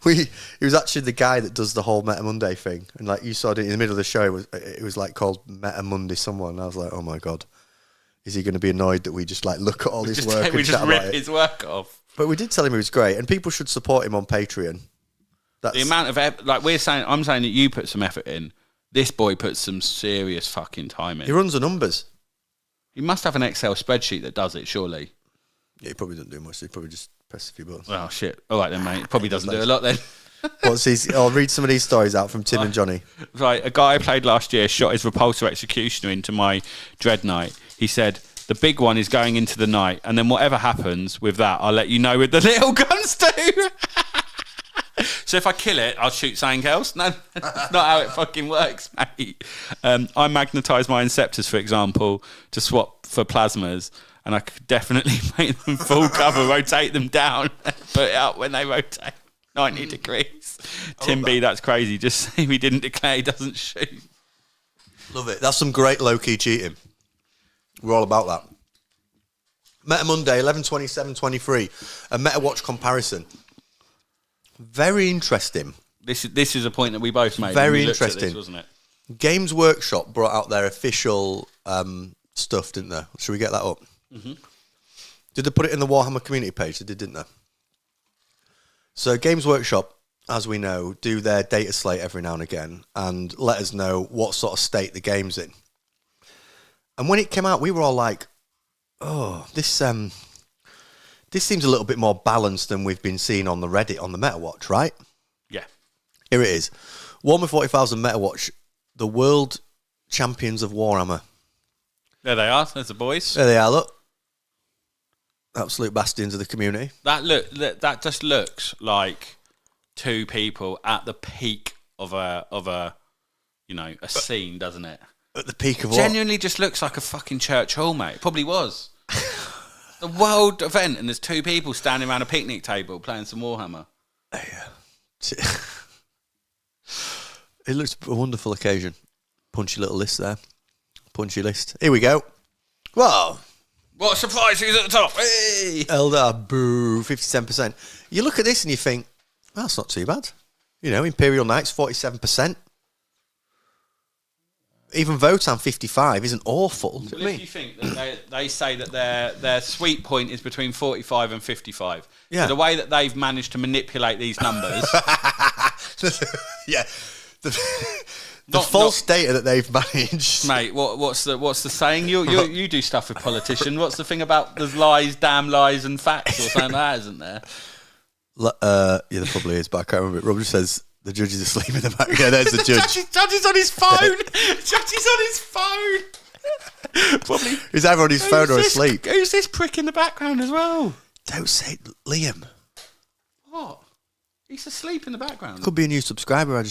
He was actually the guy that does the whole Meta Monday thing. And, like, you saw it in the middle of the show. It was like, called Meta Monday someone. And I was like, oh, my God. Is he going to be annoyed that we just, like, look at all his work we and just chat rip about it? his work off? But we did tell him he was great, and people should support him on Patreon. The amount of I'm saying that you put some effort in. This boy puts some serious fucking time in. He runs the numbers. He must have an Excel spreadsheet that does it, surely. Yeah, he probably doesn't do much. He probably just presses a few buttons. Oh shit! All right then, mate. He probably doesn't do a lot then. I'll read some of these stories out from Tim and Johnny. Right, a guy I played last year shot his Repulsor Executioner into my Dread Knight. He said, the big one is going into the night, and then whatever happens with that, I'll let you know with the little guns too. So if I kill it, I'll shoot something else? No, that's not how it fucking works, mate. I magnetise my Inceptors, for example, to swap for plasmas, and I could definitely make them full cover, rotate them down, and put it up when they rotate 90 degrees. Tim B, that's crazy. Just say he didn't declare he doesn't shoot. Love it. That's some great low-key cheating. We're all about that. Meta Monday, 11/27/23. A Meta Watch comparison. Very interesting. This is a point that we both made. Very when we looked at interesting. this, wasn't it? Games Workshop brought out their official stuff, didn't they? Should we get that up? Mm-hmm. Did they put it in the Warhammer community page? They did, didn't they? So Games Workshop, as we know, do their data slate every now and again and let us know what sort of state the game's in. And when it came out, we were all like, oh, this seems a little bit more balanced than we've been seeing on the Reddit, on the MetaWatch, right? Yeah. Here it is. Warhammer 40,000 MetaWatch, the world champions of Warhammer. There they are. There's the boys. There they are, look. Absolute bastions of the community. That just looks like two people at the peak of a scene, doesn't it? At the peak of Genuinely just looks like a fucking church hall, mate. It probably was. The world event, and there's two people standing around a picnic table playing some Warhammer. Yeah. It looks a wonderful occasion. Punchy little list there. Punchy list. Here we go. Whoa. What a surprise, who's at the top? Hey! Eldar, boo, 57%. You look at this and you think, well, that's not too bad. You know, Imperial Knights, 47%. Even Votan, 55, isn't awful. Well, if you think that they say that their sweet point is between 45 and 55. Yeah. So the way that they've managed to manipulate these numbers... Yeah. The false data that they've managed, mate. What's the saying? You do stuff with politicians. What's the thing about there's lies, damn lies, and facts, or something like that, isn't there? Yeah, there probably is, but I can't remember it. Rob just says the judge is asleep in the back. Yeah, there's the judge. Judge is on his phone. Judge is on his phone. Probably. He's either on his phone or asleep. Who's this prick in the background as well? Don't say Liam. What? He's asleep in the background. Could be a new subscriber we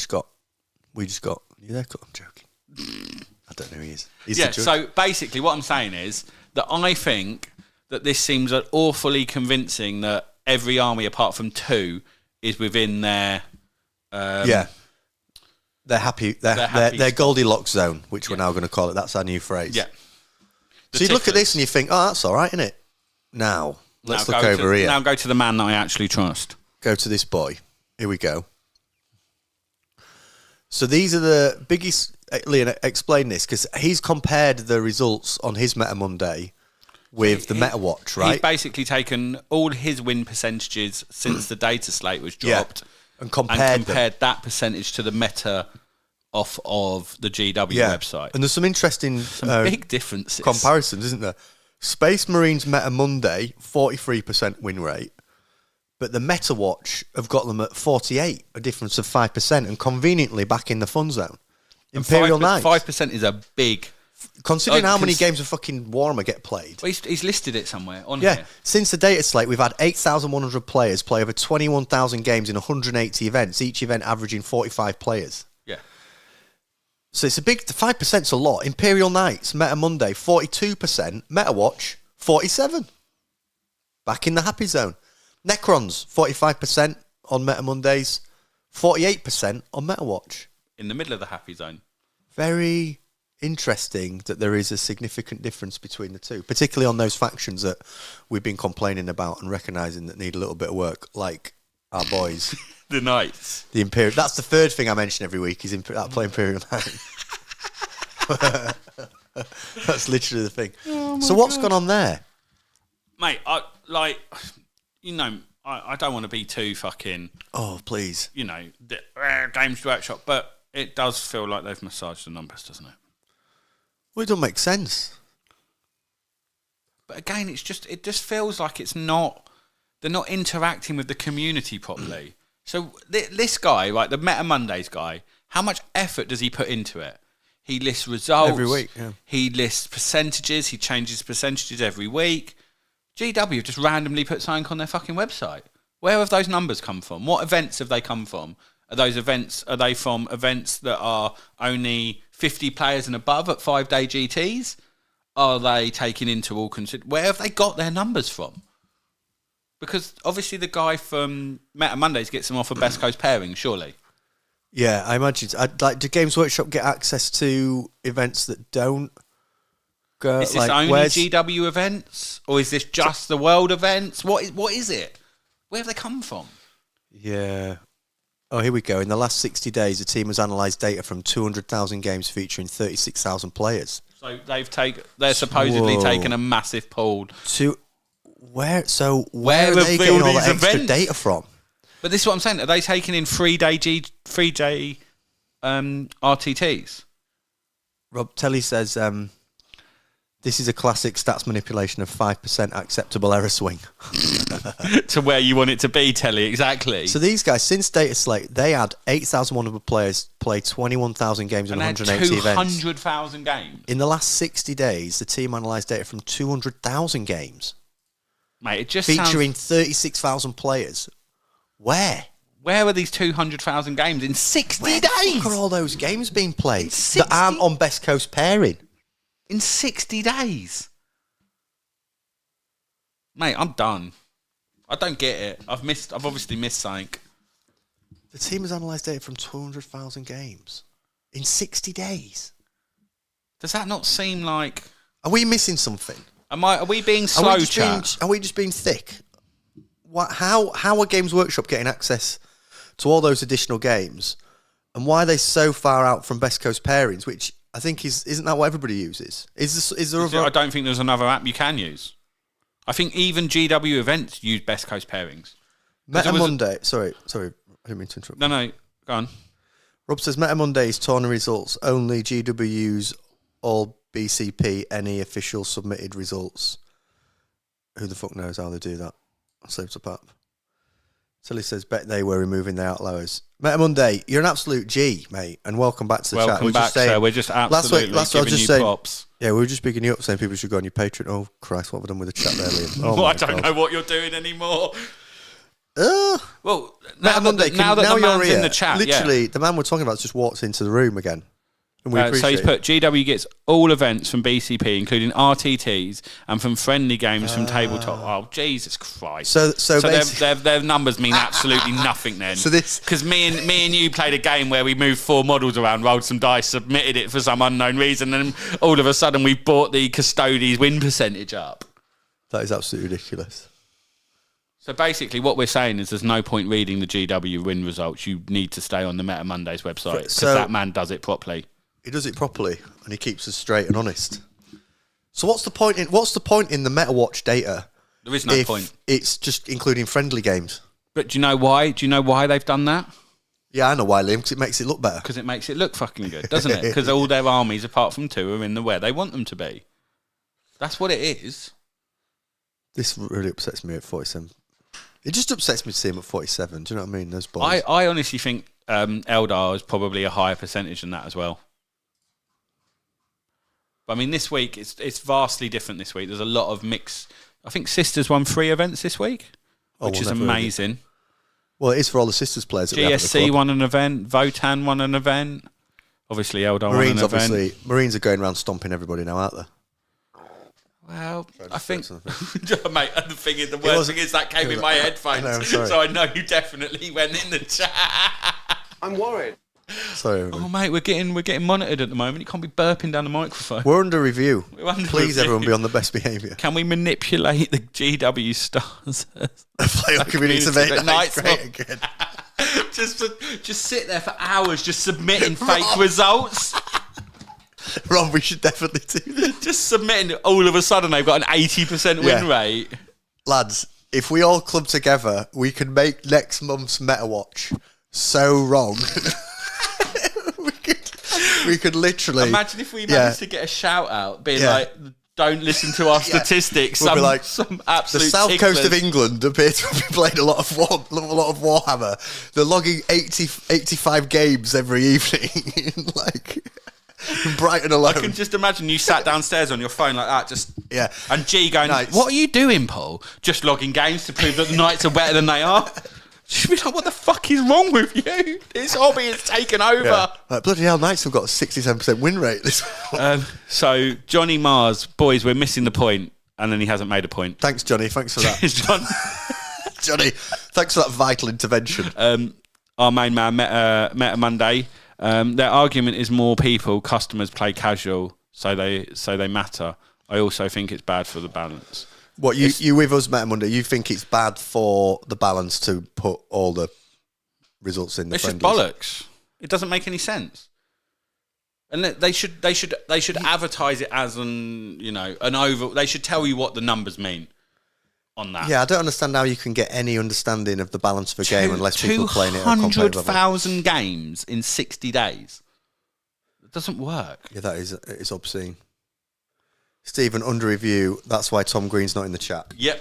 just got. You there? I'm joking. I don't know who he is. He's the judge. So basically what I'm saying is that I think that this seems awfully convincing that every army apart from two is within their... They're happy. Their Goldilocks zone, which we're now going to call it. That's our new phrase. Yeah. So you look at this and you think, oh, that's all right, isn't it? Now, let's look over here. Now go to the man that I actually trust. Go to this boy. Here we go. So these are the biggest... Leon, explain this, because he's compared the results on his Meta Monday with the Meta Watch, right? He's basically taken all his win percentages since the data slate was dropped and compared that percentage to the meta off of the GW website. And there's some interesting big differences. Comparisons, isn't there? Space Marines Meta Monday, 43% win rate. But the Meta Watch have got them at 48, a difference of 5%, and conveniently back in the fun zone. Imperial Knights. 5% is a big... Considering how many games of fucking Warhammer get played. Well, he's listed it somewhere on here. Since the data slate, we've had 8,100 players play over 21,000 games in 180 events, each event averaging 45 players. Yeah. So it's a big... 5%'s a lot. Imperial Knights, Meta Monday, 42%. Meta Watch, 47%. Back in the happy zone. Necrons, 45% on Meta Mondays, 48% on Meta Watch. In the middle of the happy zone. Very interesting that there is a significant difference between the two, particularly on those factions that we've been complaining about and recognising that need a little bit of work, like our boys. The Knights. The Imperial. That's the third thing I mention every week is play Imperial Knights. That's literally the thing. So what's gone on there? Mate, you know, I don't want to be too fucking, Oh, please. you know, Games Workshop, but it does feel like they've massaged the numbers, doesn't it? Well, it don't make sense. But again, it just feels like they're not interacting with the community properly. So this guy, right, the Meta Mondays guy, how much effort does he put into it? He lists results Every week, yeah. He lists percentages. He changes percentages every week. GW have just randomly put something on their fucking website. Where have those numbers come from? What events have they come from? Are they from events that are only 50 players and above at 5-day GTs? Are they taking into all consider? Where have they got their numbers from? Because obviously the guy from Meta Mondays gets them off of Best Coast Pairing, surely. Yeah, I imagine. Do Games Workshop get access to events that don't go? Is this only GW events, or is this just the world events? What is it? Where have they come from? Yeah. Oh, here we go. In the last 60 days, the team has analysed data from 200,000 games featuring 36,000 players. So they're supposedly taking a massive pool. Where are they getting all that extra data from? But this is what I'm saying. Are they taking in 3-day RTTs? Rob Telly says this is a classic stats manipulation of 5% acceptable error swing. To where you want it to be, Telly, exactly. So these guys, since Data Slate, they had 8,100 players play 21,000 games in 180 events. 200,000 games. In the last 60 days, the team analysed data from 200,000 games. Mate, it just featuring 36,000 players. Where are these 200,000 games in 60 days? Where are all those games being played that aren't on Best Coast Pairing? In 60 days? Mate, I'm done. I don't get it. I've obviously missed something. The team has analysed data from 200,000 games in 60 days. Does that not seem like... Are we missing something? Are we being slow, chat? Are we just being thick? How are Games Workshop getting access to all those additional games? And why are they so far out from Best Coast Pairings, which I think isn't that what everybody uses? I don't think there's another app you can use. I think even GW events use Best Coast Pairings. Meta Monday. Sorry, I didn't mean to interrupt. No, go on. Rob says Meta Monday's tournament results only GW's all BCP any official submitted results. Who the fuck knows how they do that? Sleeps up up. Tilly says, bet they were removing the outliers. Meta Monday, you're an absolute G, mate, and welcome back to the chat. Welcome back, sir. We're just absolutely giving you props. Yeah, we were just picking you up, saying people should go on your Patreon. Oh, Christ, what have I done with the chat there, Liam? Oh, I don't know what you're doing anymore. Well, Meta Monday, now that the man's in the chat, literally, the man we're talking about just walked into the room again. So he's put GW gets all events from BCP, including RTTs, and from friendly games from tabletop. Oh, Jesus Christ! So their numbers mean absolutely nothing then. So this, because me and you played a game where we moved 4 models around, rolled some dice, submitted it for some unknown reason, and all of a sudden we brought the Custodes win percentage up. That is absolutely ridiculous. So basically, what we're saying is there's no point reading the GW win results. You need to stay on the Meta Mondays website because that man does it properly. He does it properly, and he keeps us straight and honest. So what's the point in the MetaWatch data? There is no point. It's just including friendly games. But do you know why? Do you know why they've done that? Yeah, I know why, Liam, because it makes it look better. Because it makes it look fucking good, doesn't it? Because all their armies, apart from 2, are in the where they want them to be. That's what it is. This really upsets me at 47. It just upsets me to see him at 47. Do you know what I mean? Those boys. I honestly think Eldar is probably a higher percentage than that as well. But I mean, this week, it's vastly different this week. There's a lot of mix. I think Sisters won 3 events this week, which is amazing. Well, it is for all the Sisters players. GSC won an event. Votan won an event. Obviously, Eldar won an event. Marines are going around stomping everybody now, aren't they? Well, I think, mate, the worst thing is that came in my headphones, so I know you definitely went in the chat. I'm worried. Sorry, oh mate, we're getting monitored at the moment. You can't be burping down the microphone. We're under review. Please, everyone, be on the best behaviour. Can we manipulate the GW stars? Play on community survey nights. Again. just sit there for hours, just submitting fake results. Rob, we should definitely do this. Just submitting. All of a sudden, they've got an 80% win rate. Lads, if we all club together, we can make next month's Meta Watch so wrong. we could literally imagine if we managed to get a shout out, being like, "Don't listen to our statistics." We'll be like, some absolute. The south ticklers. coast of England appear to be playing a lot of Warhammer. They're logging 85 games every evening, like. Brighton alone. I can just imagine you sat downstairs on your phone like that, and G going, Nights. "What are you doing, Paul? Just logging games to prove that the Knights are better than they are?" She'd be like, "What the fuck is wrong with you? This hobby has taken over." Yeah. Like, bloody hell, Knights have got a 67% win rate this week. So Johnny Mars, boys, we're missing the point, and then he hasn't made a point. Thanks, Johnny. Thanks for that. John. Johnny, thanks for that vital intervention. Our main man, Meta Monday. Their argument is more people, customers play casual, so they matter. I also think it's bad for the balance. What you with us, Meta Monday? You think it's bad for the balance to put all the results in the It's just friendlies? bollocks. It doesn't make any sense. And they should advertise it as an over. They should tell you what the numbers mean on that. Yeah, I don't understand how you can get any understanding of the balance of a game unless people are playing it at a competitive level. 200,000 games in 60 days. It doesn't work. Yeah, it's obscene. Stephen, under review, that's why Tom Green's not in the chat. Yep.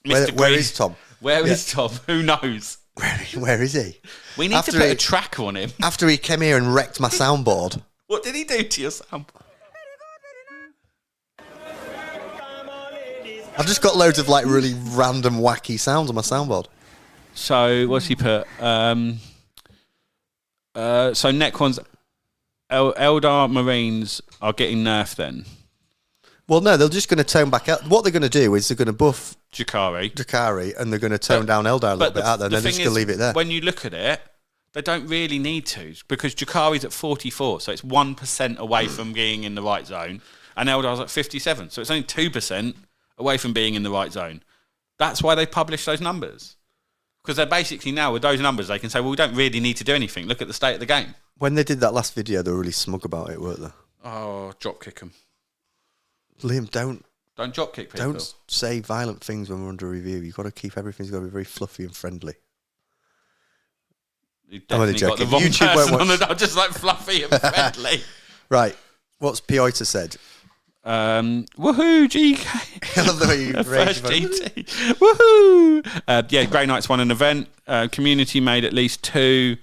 Where is Tom? Where is Tom? Who knows? Where is he? We need to put a tracker on him. After he came here and wrecked my soundboard. What did he do to your soundboard? I've just got loads of like really random wacky sounds on my soundboard. So what's he put? So Necrons, Eldar Marines are getting nerfed then. Well, no, they're just going to tone back out. What they're going to do is they're going to buff Jakari, and they're going to tone down Eldar a little bit out there, and they're just going to leave it there. When you look at it, they don't really need to, because Jakari's at 44, so it's 1% away from being in the right zone, and Eldar's at 57, so it's only 2% away from being in the right zone. That's why they publish those numbers. Because they're basically now, with those numbers, they can say, well, we don't really need to do anything. Look at the state of the game. When they did that last video, they were really smug about it, weren't they? Oh, dropkick them. Liam, don't dropkick people. Don't say violent things when we're under review. You've got to keep everything's got to be very fluffy and friendly. You definitely got the wrong YouTube person won't on the just like fluffy and friendly. Right. What's Pioita said? Woohoo, GK. I love the way you First GT. Woohoo! Yeah, Grey Knights won an event. Community made at least 2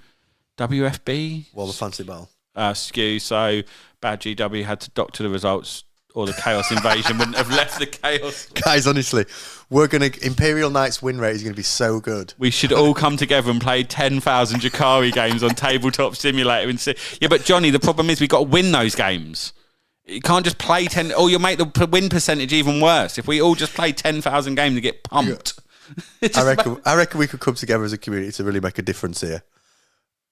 WFB. Well, the fancy battle. Skew. So bad GW had to doctor the results, or the Chaos Invasion wouldn't have left the Chaos. Guys, honestly, Imperial Knights win rate is going to be so good. We should all come together and play 10,000 Jakari games on Tabletop Simulator and see. Yeah, but Johnny, the problem is we got to win those games. You can't just play 10, or you'll make the win percentage even worse. If we all just play 10,000 games and get pumped. Yeah. I reckon we could come together as a community to really make a difference here.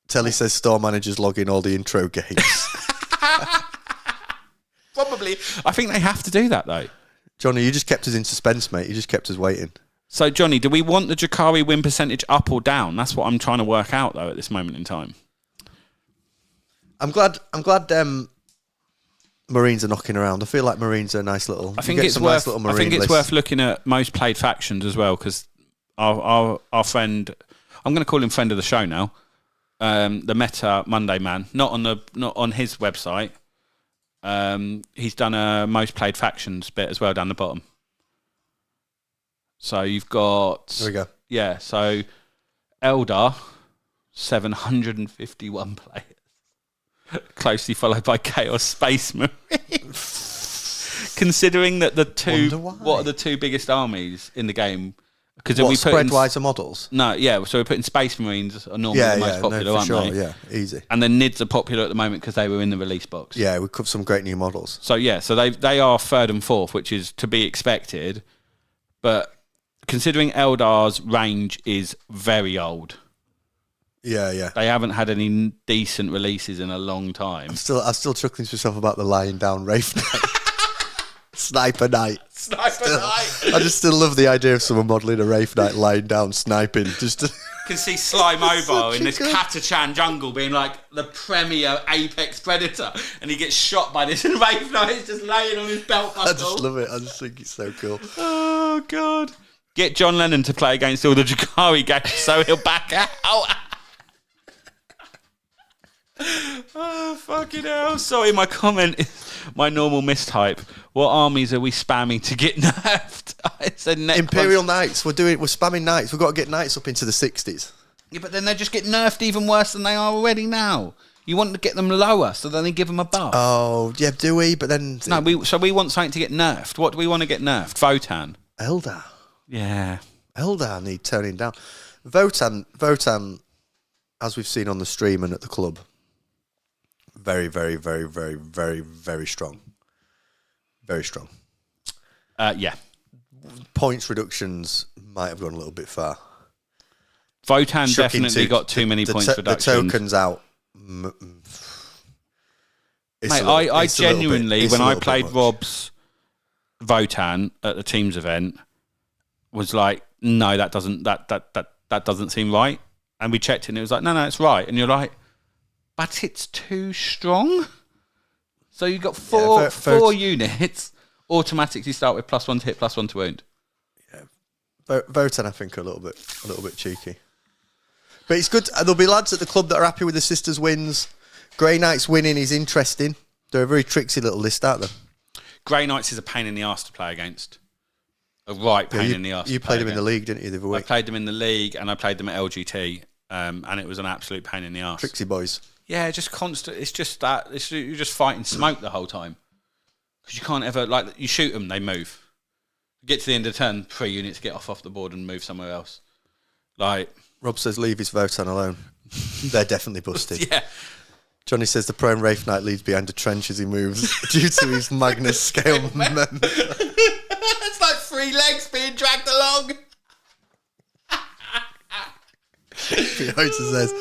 Telly says store managers log in all the intro games. Probably. I think they have to do that, though. Johnny, you just kept us in suspense, mate. You just kept us waiting. So, Johnny, do we want the Jakari win percentage up or down? That's what I'm trying to work out, though, at this moment in time. I'm glad Marines are knocking around. I feel like Marines are a nice little... I think it's worth looking at most played factions as well, because our friend... I'm going to call him friend of the show now. The Meta Monday man. Not on his website. He's done a most played factions bit as well down the bottom. So you've got... There we go. Yeah, so Eldar, 751 players. Closely followed by Chaos Space Marine. Considering that what are the two biggest armies in the game? Because we spread-wise of models? No, yeah, so we're putting Space Marines are normally the most popular, aren't they? Yeah, easy. And then NIDs are popular at the moment because they were in the release box. Yeah, we covered some great new models. So yeah, so they are third and fourth, which is to be expected. But considering Eldar's range is very old. Yeah. They haven't had any decent releases in a long time. I'm still chuckling to myself about the lying down Wraith Knight. Sniper Knight. I just still love the idea of someone modelling a Wraith Knight lying down sniping. You can see Sly Mobile in this Catachan jungle being like the premier apex predator, and he gets shot by this Wraith Knight just laying on his belt buckle. I just love it. I just think it's so cool. Oh, God. Get John Lennon to play against all the Jakari games so he'll back out. Oh, fucking hell. Sorry, my comment is my normal mistype. What armies are we spamming to get nerfed? It's a Imperial Knights. We're spamming Knights. We've got to get Knights up into the 60s. Yeah, but then they just get nerfed even worse than they are already now. You want to get them lower, so then they give them a buff. Oh, yeah, do we? But then... No, we want something to get nerfed. What do we want to get nerfed? Votan. Eldar. Yeah. Eldar need toning down. Votan, as we've seen on the stream and at the club, very, very, very, very, very, very strong. Very strong. Yeah. Points reductions might have gone a little bit far. Votan definitely got too many points reductions. The tokens out. Mate, I genuinely, when I played Rob's Votan at the Teams event, was like, no, that doesn't seem right. And we checked it and it was like, no, it's right. And you're like, but it's too strong. So you've got four units automatically start with +1 to hit, +1 to wound. Yeah, Votan I think are a little bit cheeky. But it's good. There'll be lads at the club that are happy with the Sisters wins. Grey Knights winning is interesting. They're a very tricksy little list, aren't they? Grey Knights is a pain in the arse to play against. A right pain in the arse. You played them in the league, didn't you, the other week? I played them in the league and I played them at LGT, and it was an absolute pain in the arse. Tricksy boys. Yeah, just constant. It's just that. You're just fighting smoke the whole time. Because you can't ever, like, you shoot them, they move. You get to the end of the turn, 3 units get off the board and move somewhere else. Like... Rob says leave his Votan alone. They're definitely busted. Yeah. Johnny says the prone Wraith Knight leaves behind a trench as he moves due to his Magnus scale member. It's like 3 legs being dragged along. Peter says,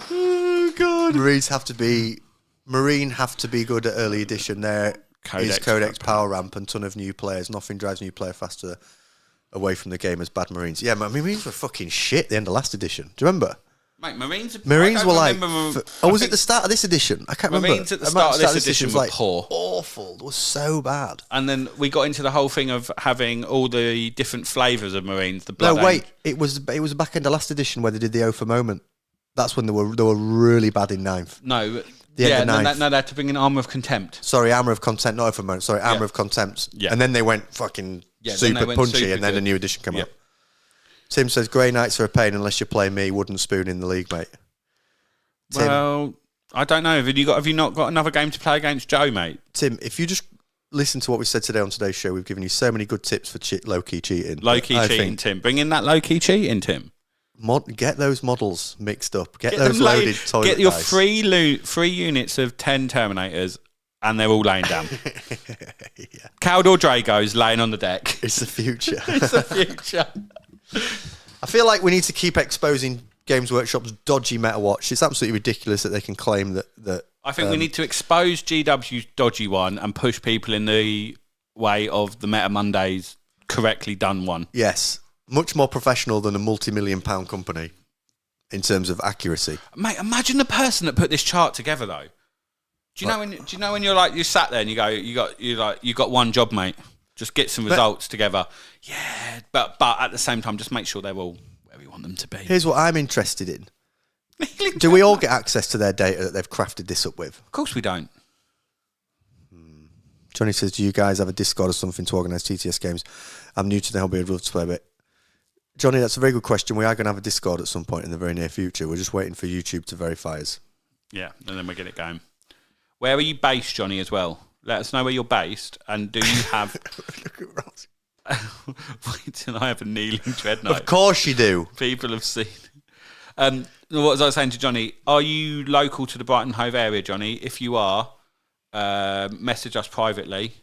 oh God. Marine have to be good at early edition. There is Codex power ramp and ton of new players. Nothing drives new player faster away from the game as bad Marines. Yeah, Marines were fucking shit the end of last edition. Do you remember? Mate, Marines were like... was it the start of this edition? I can't remember. Marines at the start of this edition were like poor. Awful. It was so bad. And then we got into the whole thing of having all the different flavours of Marines. The blood. No, wait. It was the back end of last edition where they did the O for moment. That's when they were really bad in 9th. No. The end of 9th. No, they had to bring in Armour of Contempt. Sorry, Armour of Contempt, not O for moment. Sorry, Armour of Contempt. Yeah. And then they went fucking super punchy and then a new edition came up. Tim says, Grey Knights are a pain unless you play me, wooden spoon in the league, mate. Tim, well, I don't know. Have you not got another game to play against Joe, mate? Tim, if you just listen to what we said today on today's show, we've given you so many good tips for low-key cheating. Low-key cheating, Tim. Bring in that low-key cheating, Tim. Get those models mixed up. Get those loaded toilet Get your dice. 3 units of 10 Terminators and they're all laying down. Yeah. Caldor Dragos laying on the deck. It's the future. It's the future. I feel like we need to keep exposing Games Workshop's dodgy meta watch. It's absolutely ridiculous that they can claim that I think we need to expose GW's dodgy one and push people in the way of the Meta Mondays correctly done one. Yes. Much more professional than a multi-million-pound company in terms of accuracy. Mate, imagine the person that put this chart together, though. Do you know when you're like you sat there and you go you got one job, mate. Just get some results together. Yeah, but at the same time, just make sure they're all where we want them to be. Here's what I'm interested in. Do we all get access to their data that they've crafted this up with? Of course we don't. Johnny says, do you guys have a Discord or something to organise TTS games? I'm new to the hobby. I'd love to play a bit. Johnny, that's a very good question. We are going to have a Discord at some point in the very near future. We're just waiting for YouTube to verify us. Yeah, and then we get it going. Where are you based, Johnny, as well? Let us know where you're based, and do you have... Look at Ross. Wait, and I have a kneeling dreadnought. Of course you do. People have seen. What was I saying to Johnny? Are you local to the Brighton Hove area, Johnny? If you are, message us privately,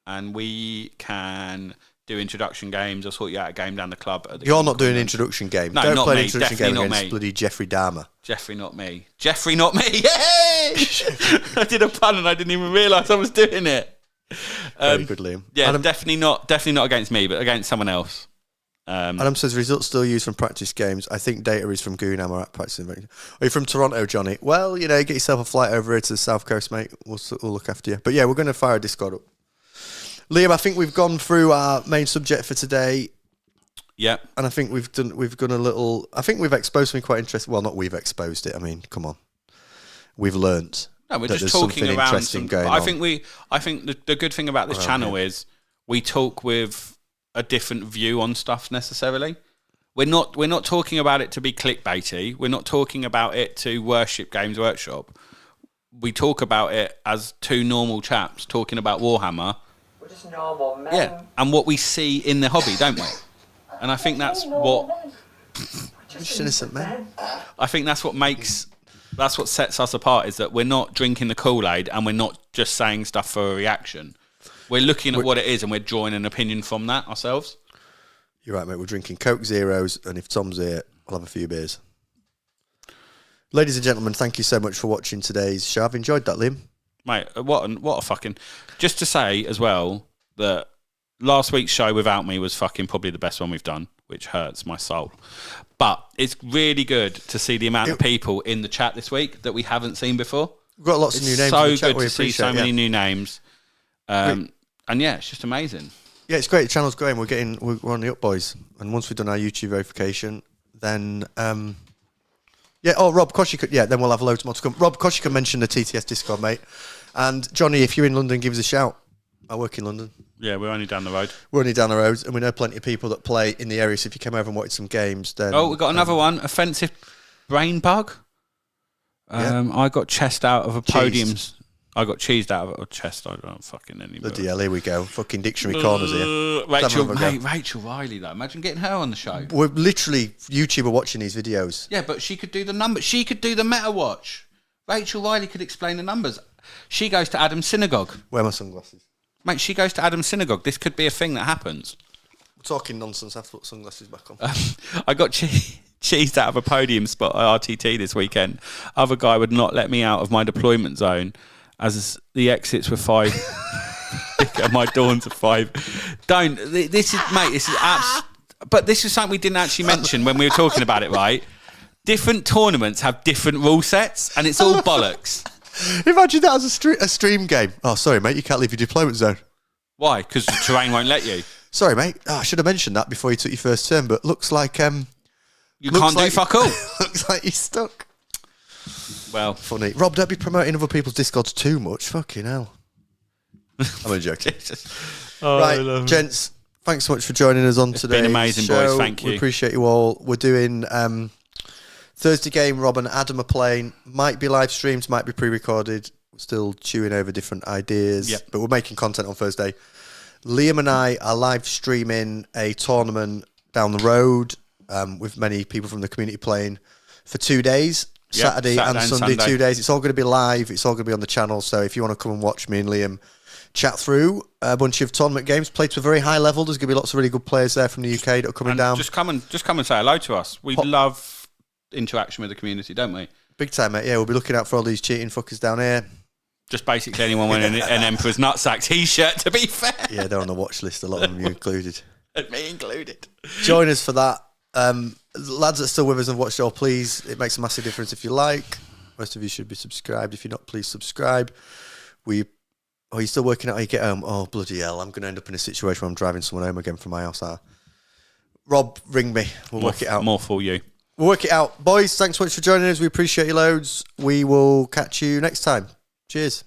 and we can do introduction games. I'll sort you out a game down the club. You're not doing an introduction game. No, don't not play me. an introduction Definitely game not against me. bloody Jeffrey Dahmer. Jeffrey, not me. Jeffrey, not me. Yay! I did a pun and I didn't even realise I was doing it. Very good, Liam. Yeah, Adam, definitely not against me, but against someone else. Adam says, results still used from practice games. I think data is from Goonhammer at practicing. Are you from Toronto, Johnny? Well, get yourself a flight over here to the South Coast, mate. We'll look after you. But yeah, we're going to fire a Discord up. Liam, I think we've gone through our main subject for today. Yeah. And I think we've done a little. I think we've exposed something quite interesting. Well, not we've exposed it. I mean, come on, we've learnt. No, we're that just there's talking something around. interesting going I on. think the good thing about this channel is we talk with a different view on stuff necessarily. We're not talking about it to be clickbaity. We're not talking about it to worship Games Workshop. We talk about it as two normal chaps talking about Warhammer. We're just normal men. Yeah, and what we see in the hobby, don't we? And I think that's what. Just innocent man. I think that's what sets us apart, is that we're not drinking the Kool-Aid and we're not just saying stuff for a reaction. We're looking at what it is and we're drawing an opinion from that ourselves. You're right, mate. We're drinking Coke Zeros, and if Tom's here, I'll have a few beers. Ladies and gentlemen, thank you so much for watching today's show. I've enjoyed that, Liam. Mate, what a fucking... Just to say as well that last week's show without me was fucking probably the best one we've done, which hurts my soul. But it's really good to see the amount of people in the chat this week that we haven't seen before. We've got lots of new names so in the chat. good to see so many new names. And yeah, it's just amazing. Yeah, it's great. The channel's growing. We're on the up, boys. And once we've done our YouTube verification, then Rob, of course you could. Yeah, then we'll have loads more to come. Rob, of course you can mention the TTS Discord, mate. And Johnny, if you're in London, give us a shout. I work in London. Yeah, we're only down the road. We're only down the road, and we know plenty of people that play in the area. So if you came over and watched some games, then we've got another one. Offensive brain bug. I got chest out of a podium. I got cheesed out of a chest. I don't fucking anymore. Bloody hell, here we go. Fucking dictionary corners here. Rachel Riley, though. Imagine getting her on the show. We're literally YouTuber watching these videos. Yeah, but she could do the numbers. She could do the meta watch. Rachel Riley could explain the numbers. She goes to Adam's synagogue. Where are my sunglasses? Mate, she goes to Adam's synagogue. This could be a thing that happens. We're talking nonsense. I have to put sunglasses back on. I got cheesed out of a podium spot at RTT this weekend. Other guy would not let me out of my deployment zone as the exits were 5. And my dawns are 5. Don't. This is, mate, this is but this is something we didn't actually mention when we were talking about it, right? Different tournaments have different rule sets, and it's all bollocks. Imagine that as a stream game. Oh, sorry, mate, you can't leave your deployment zone. Why? Because the terrain won't let you. Sorry, mate. Oh, I should have mentioned that before you took your first turn, but looks like you can't do fuck all. Looks like you're stuck. Well, funny. Rob, don't be promoting other people's Discords too much. Fucking hell. I'm only joking. Right, gents, thanks so much for joining us on today. It's been amazing, show. boys. Thank you. We appreciate you all. We're doing Thursday game. Rob and Adam are playing. Might be live streamed, might be pre-recorded. We're still chewing over different ideas, but we're making content on Thursday. Liam and I are live streaming a tournament down the road with many people from the community playing for 2 days. Saturday and Sunday, 2 days. It's all going to be live. It's all going to be on the channel. So if you want to come and watch me and Liam chat through a bunch of tournament games, played to a very high level. There's going to be lots of really good players there from the UK that are coming down. Just come and say hello to us. We love interaction with the community, don't we? Big time, mate. Yeah, we'll be looking out for all these cheating fuckers down here. Just basically anyone wearing an Emperor's Nutsack t-shirt, to be fair. Yeah, they're on the watch list. A lot of them, you included. And me included. Join us for that. Lads that are still with us and watched all, please. It makes a massive difference if you like. Most of you should be subscribed. If you're not, please subscribe. Are you still working out how you get home? Oh, bloody hell. I'm going to end up in a situation where I'm driving someone home again from my house. Rob, ring me. We'll work it out. More for you. We'll work it out. Boys, thanks so much for joining us. We appreciate you loads. We will catch you next time. Cheers.